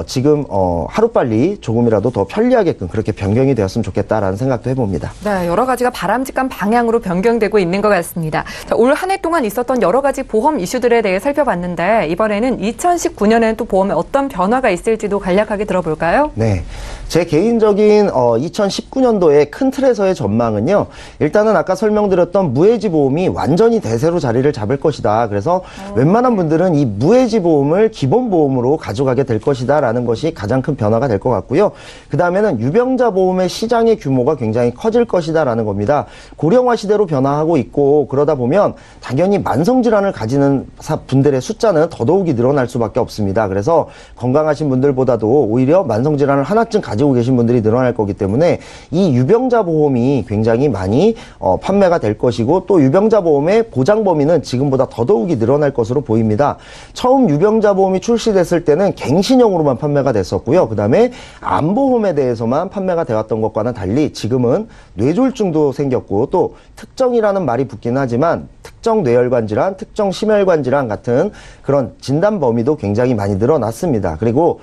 지금 하루빨리 조금이라도 더 편리하게끔 그렇게 변경이 되었으면 좋겠다라는 생각도 해봅니다. 네, 여러 가지가 바람직한 방향으로 변경되고 있는 것 같습니다. 올 한 해 동안 있었던 여러 가지 보험 이슈들에 대해 살펴봤는데 이번에는 2019년에는 또 보험에 어떤 변화가 있을지도 간략하게 들어볼까요? 네. 제 개인적인 2019년도의 큰 틀에서의 전망은요. 일단은 아까 설명드렸던 무해지 보험이 완전히 대세로 자리를 잡을 것이다. 그래서 웬만한 분들은 이 무해지 보험을 기본 보험으로 가져가게 될 것이다 라는 것이 가장 큰 변화가 될 것 같고요. 그 다음에는 유병자 보험의 시장의 규모가 굉장히 커질 것이다 라는 겁니다. 고령화 시대로 변화하고 있고 그러다 보면 당연히 만성질환을 가지는 분들의 숫자는 더더욱이 늘어날 수밖에 없습니다. 그래서 건강하신 분들보다도 오히려 만성질환을 하나쯤 가지고 계신 분들이 늘어날 거기 때문에 이 유병자 보험이 굉장히 많이 판매가 될 것이고 또 유병자 보험의 보장 범위는 지금보다 더더욱이 늘어날 것으로 보입니다. 처음 유병자 보험이 출시됐을 때는 갱신형으로만 판매가 됐었고요. 그 다음에 암보험에 대해서만 판매가 되었던 것과는 달리 지금은 뇌졸중도 생겼고 또 특정이라는 말이 붙긴 하지만 특정 뇌혈관 질환, 특정 심혈관 질환 같은 그런 진단 범위도 굉장히 많이 늘어났습니다. 그리고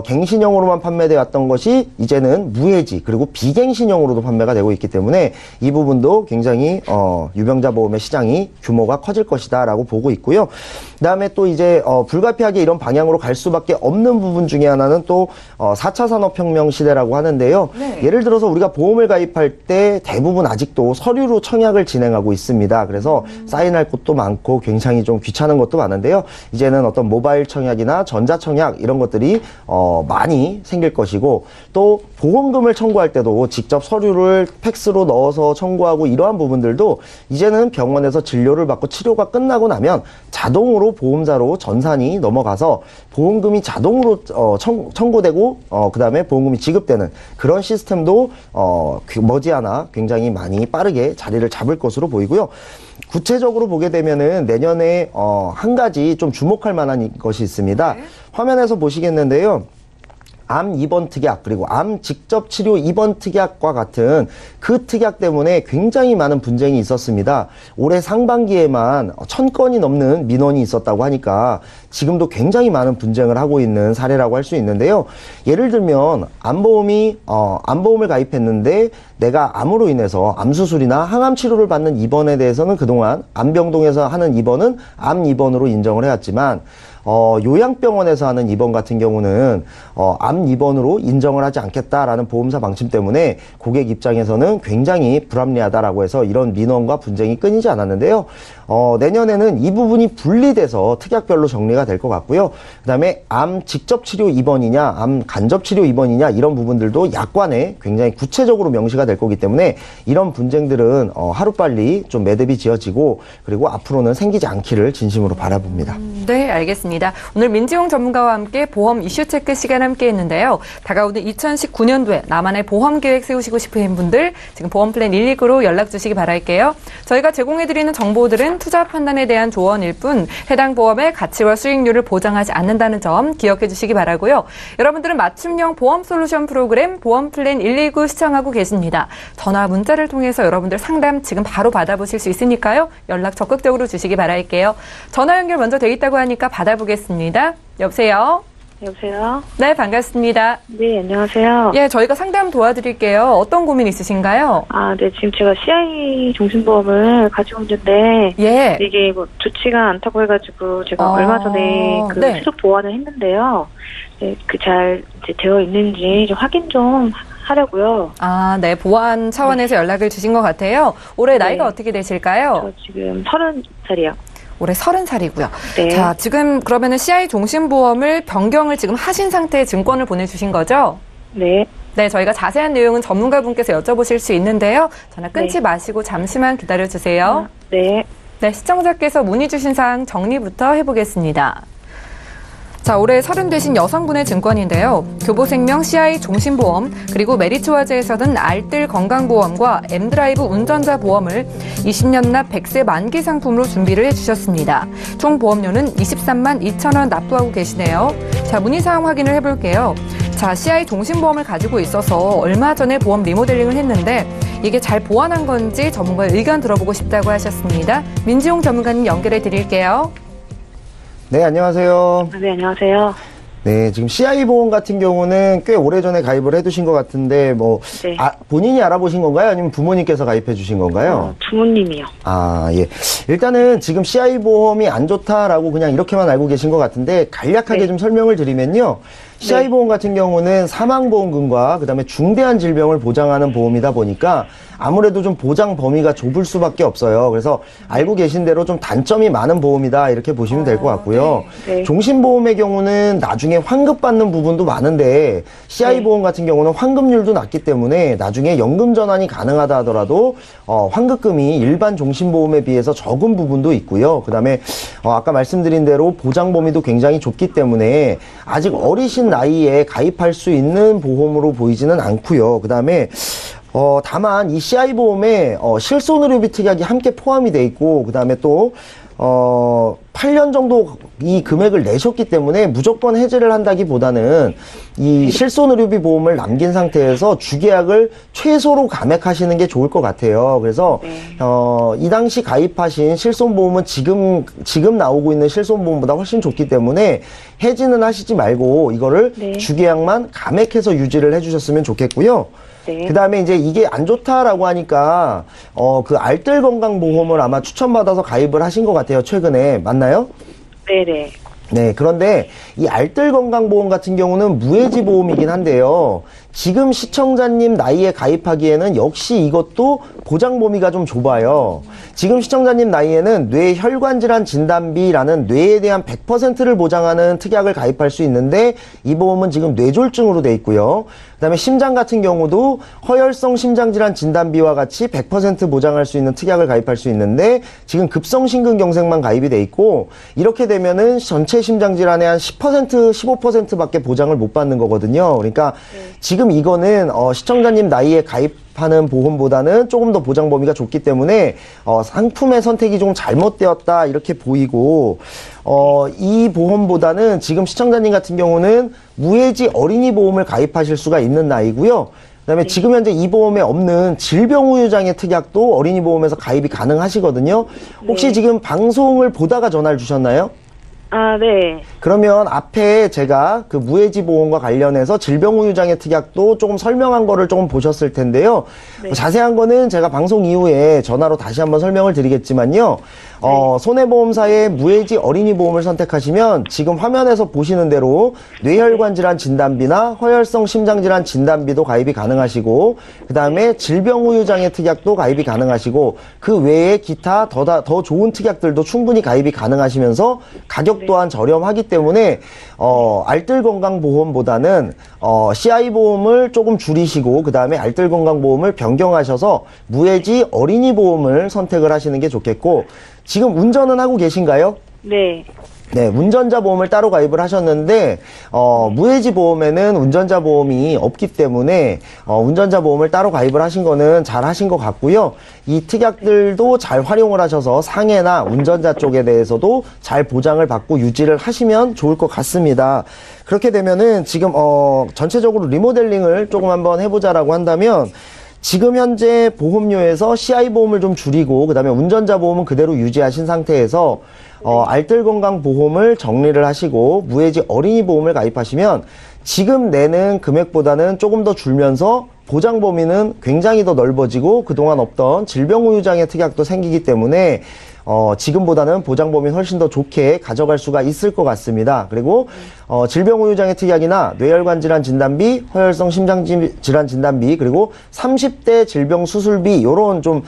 갱신형으로만 판매되었던 것이 이제는 무해지 그리고 비갱신형으로도 판매가 되고 있기 때문에 이 부분도 굉장히 유병자 보험의 시장이 규모가 커질 것이다 라고 보고 있고요. 그 다음에 또 이제 불가피하게 이런 방향으로 갈 수밖에 없는 부분 중에 하나는 또 4차 산업혁명 시대라고 하는데요. 네. 예를 들어서 우리가 보험을 가입할 때 대부분 아직도 서류로 청약을 진행하고 있습니다. 그래서 사인할 것도 많고 굉장히 좀 귀찮은 것도 많은데요. 이제는 어떤 모바일 청약이나 전자 청약 이런 것들이 많이 생길 것이고 또 보험금을 청구할 때도 직접 서류를 팩스로 넣어서 청구하고 이러한 부분들도 이제는 병원에서 진료를 받고 치료가 끝나고 나면 자동으로 보험사로 전산이 넘어가서 보험금이 자동으로 청구되고 그 다음에 보험금이 지급되는 그런 시스템도 머지않아 굉장히 많이 빠르게 자리를 잡을 것으로 보이고요. 구체적으로 보게 되면은 내년에 한 가지 좀 주목할 만한 것이 있습니다. 네. 화면에서 보시겠는데요. 암 입원 특약 그리고 암 직접 치료 입원 특약과 같은 그 특약 때문에 굉장히 많은 분쟁이 있었습니다. 올해 상반기에만 1000건이 넘는 민원이 있었다고 하니까 지금도 굉장히 많은 분쟁을 하고 있는 사례라고 할 수 있는데요. 예를 들면 암보험을 가입했는데 내가 암으로 인해서 암수술이나 항암 치료를 받는 입원에 대해서는 그동안 암병동에서 하는 입원은 암 입원으로 인정을 해왔지만 요양병원에서 하는 입원 같은 경우는 암 입원으로 인정을 하지 않겠다라는 보험사 방침 때문에 고객 입장에서는 굉장히 불합리하다라고 해서 이런 민원과 분쟁이 끊이지 않았는데요. 내년에는 이 부분이 분리돼서 특약별로 정리가 될 것 같고요. 그 다음에 암 직접 치료 입원이냐, 암 간접 치료 입원이냐 이런 부분들도 약관에 굉장히 구체적으로 명시가 될 거기 때문에 이런 분쟁들은 하루빨리 좀 매듭이 지어지고 그리고 앞으로는 생기지 않기를 진심으로 바라봅니다. 네, 알겠습니다. 오늘 민지용 전문가와 함께 보험 이슈 체크 시간 함께 했는데요. 다가오는 2019년도에 나만의 보험 계획 세우시고 싶으신 분들 지금 보험 플랜 119로 연락 주시기 바랄게요. 저희가 제공해드리는 정보들은 투자 판단에 대한 조언일 뿐 해당 보험의 가치와 수익률을 보장하지 않는다는 점 기억해 주시기 바라고요. 여러분들은 맞춤형 보험 솔루션 프로그램 보험 플랜 119 시청하고 계십니다. 전화 문자를 통해서 여러분들 상담 지금 바로 받아보실 수 있으니까요. 연락 적극적으로 주시기 바랄게요. 전화 연결 먼저 돼 있다고 하니까 받아보겠습니다. 여보세요? 여보세요? 네, 반갑습니다. 네, 안녕하세요. 예, 저희가 상담 도와드릴게요. 어떤 고민 있으신가요? 네, 지금 제가 CI 종신보험을 가지고 있는데, 예. 이게 뭐 좋지가 않다고 해가지고, 제가 얼마 전에 그 네. 수속 보완을 했는데요. 네, 잘 되어 있는지 좀 확인 좀 하려고요. 아, 네. 보안 차원에서 연락을 주신 것 같아요. 올해 나이가 네. 어떻게 되실까요? 저 지금 30살이요. 올해 30살이고요. 네. 자, 지금 그러면은 CI 종신보험을 변경을 지금 하신 상태의 증권을 보내주신 거죠? 네. 네, 저희가 자세한 내용은 전문가분께서 여쭤보실 수 있는데요. 전화 끊지 네. 마시고 잠시만 기다려주세요. 네. 네, 시청자께서 문의 주신 사항 정리부터 해보겠습니다. 자, 올해 30 되신 여성분의 증권인데요. 교보생명 CI 종신보험, 그리고 메리츠와즈에서는 알뜰 건강보험과 M드라이브 운전자 보험을 20년 납 100세 만기 상품으로 준비를 해주셨습니다. 총 보험료는 23만 2천 원 납부하고 계시네요. 자, 문의 사항 확인을 해볼게요. 자, CI 종신보험을 가지고 있어서 얼마 전에 보험 리모델링을 했는데 이게 잘 보완한 건지 전문가의 의견 들어보고 싶다고 하셨습니다. 민지용 전문가님 연결해 드릴게요. 네, 안녕하세요. 네, 안녕하세요. 네, 지금 CI보험 같은 경우는 꽤 오래전에 가입을 해두신 것 같은데, 네. 본인이 알아보신 건가요? 아니면 부모님께서 가입해 주신 건가요? 부모님이요. 아, 예. 일단은 지금 CI보험이 안 좋다라고 그냥 이렇게만 알고 계신 것 같은데, 간략하게 네. 좀 설명을 드리면요. CI보험 같은 경우는 사망보험금과 그다음에 중대한 질병을 보장하는 보험이다 보니까 아무래도 좀 보장 범위가 좁을 수밖에 없어요. 그래서 알고 계신 대로 좀 단점이 많은 보험이다 이렇게 보시면 될 것 같고요. 네. 종신보험의 경우는 나중에 환급받는 부분도 많은데 CI보험 같은 경우는 환급률도 낮기 때문에 나중에 연금 전환이 가능하다 하더라도 환급금이 일반 종신보험에 비해서 적은 부분도 있고요. 그다음에 아까 말씀드린 대로 보장 범위도 굉장히 좁기 때문에 아직 어리신 나이에 가입할 수 있는 보험으로 보이지는 않고요. 그다음에 다만 이 CI보험에 실손의료비 특약이 함께 포함이 돼 있고 그다음에 또 8년 정도 이 금액을 내셨기 때문에 무조건 해지를 한다기보다는 이 실손의료비 보험을 남긴 상태에서 주계약을 최소로 감액하시는 게 좋을 것 같아요. 그래서 이 당시 가입하신 실손보험은 지금 나오고 있는 실손보험보다 훨씬 좋기 때문에 해지는 하시지 말고 이거를 네. 주계약만 감액해서 유지를 해주셨으면 좋겠고요. 네. 그 다음에 이제 이게 안 좋다라고 하니까, 그 알뜰 건강보험을 아마 추천받아서 가입을 하신 것 같아요, 최근에. 맞나요? 네네. 네, 그런데 이 알뜰 건강보험 같은 경우는 무해지 보험이긴 한데요. 지금 시청자님 나이에 가입하기에는 역시 이것도 보장 범위가 좀 좁아요. 지금 시청자님 나이에는 뇌혈관질환 진단비라는 뇌에 대한 100%를 보장하는 특약을 가입할 수 있는데 이 보험은 지금 뇌졸중으로 돼 있고요. 그다음에 심장 같은 경우도 허혈성 심장질환 진단비와 같이 100% 보장할 수 있는 특약을 가입할 수 있는데 지금 급성심근경색만 가입이 돼 있고 이렇게 되면은 전체 심장질환의 한 10%, 15%밖에 보장을 못 받는 거거든요. 그러니까 지금 이거는 시청자님 나이에 가입하는 보험보다는 조금 더 보장 범위가 좁기 때문에 상품의 선택이 좀 잘못되었다 이렇게 보이고 이 보험보다는 지금 시청자님 같은 경우는 무해지 어린이 보험을 가입하실 수가 있는 나이고요. 그다음에 지금 현재 이 보험에 없는 질병우유장애 특약도 어린이 보험에서 가입이 가능하시거든요. 혹시 지금 방송을 보다가 전화를 주셨나요? 아, 네. 그러면 앞에 제가 그 무해지 보험과 관련해서 질병우유장애 특약도 조금 설명한 거를 조금 보셨을 텐데요. 자세한 거는 제가 방송 이후에 전화로 다시 한번 설명을 드리겠지만요. 손해보험사의 무해지 어린이 보험을 선택하시면 지금 화면에서 보시는 대로 뇌혈관 질환 진단비나 허혈성 심장질환 진단비도 가입이 가능하시고 그 다음에 질병우유장애 특약도 가입이 가능하시고 그 외에 기타 더 좋은 특약들도 충분히 가입이 가능하시면서 가격 또한 저렴하기 때문에 알뜰건강보험보다는 CI보험을 조금 줄이시고 그 다음에 알뜰건강보험을 변경하셔서 무해지 어린이 보험을 선택을 하시는 게 좋겠고 지금 운전은 하고 계신가요? 네. 네, 운전자 보험을 따로 가입을 하셨는데 무해지 보험에는 운전자 보험이 없기 때문에 운전자 보험을 따로 가입을 하신 거는 잘 하신 것 같고요. 이 특약들도 잘 활용을 하셔서 상해나 운전자 쪽에 대해서도 잘 보장을 받고 유지를 하시면 좋을 것 같습니다. 그렇게 되면은 지금 전체적으로 리모델링을 조금 한번 해보자라고 한다면 지금 현재 보험료에서 CI보험을 좀 줄이고 그다음에 운전자 보험은 그대로 유지하신 상태에서 알뜰건강보험을 정리를 하시고 무해지 어린이 보험을 가입하시면 지금 내는 금액보다는 조금 더 줄면서 보장 범위는 굉장히 더 넓어지고 그동안 없던 질병우유장애 특약도 생기기 때문에 지금보다는 보장 범위 훨씬 더 좋게 가져갈 수가 있을 것 같습니다. 그리고 질병우유장애 특약이나 뇌혈관 질환 진단비, 허혈성 심장 질환 진단비, 그리고 30대 질병 수술비 요런 좀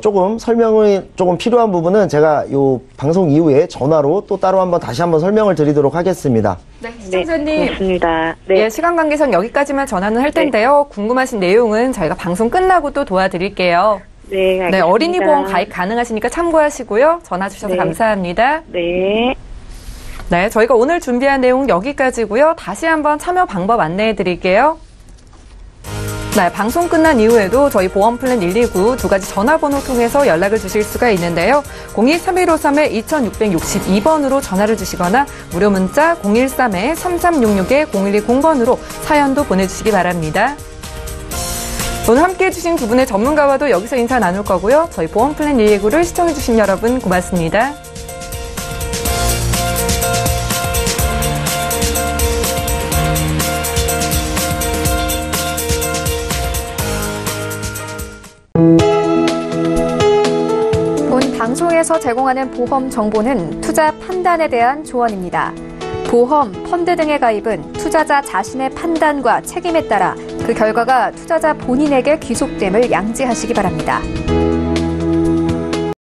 조금 설명이 조금 필요한 부분은 제가 요 방송 이후에 전화로 또 따로 한번 다시 한번 설명을 드리도록 하겠습니다. 네, 시청자님. 고맙습니다. 네. 예, 시간 관계상 여기까지만 전화는 할 텐데요. 궁금하신 내용은 저희가 방송 끝나고 또 도와드릴게요. 네, 알겠습니다. 네, 어린이 보험 가입 가능하시니까 참고하시고요. 전화 주셔서 네. 감사합니다. 네. 네, 저희가 오늘 준비한 내용 여기까지고요. 다시 한번 참여 방법 안내해 드릴게요. 네, 방송 끝난 이후에도 저희 보험플랜 129 두 가지 전화번호 통해서 연락을 주실 수가 있는데요. 02-3153-2662번으로 전화를 주시거나 무료 문자 013-3366-0110번으로 사연도 보내주시기 바랍니다. 오늘 함께해 주신 두 분의 전문가와도 여기서 인사 나눌 거고요. 저희 보험플랜 129를 시청해 주신 여러분 고맙습니다. 본 방송에서 제공하는 보험 정보는 투자 판단에 대한 조언입니다. 보험, 펀드 등의 가입은 투자자 자신의 판단과 책임에 따라 그 결과가 투자자 본인에게 귀속됨을 양지하시기 바랍니다.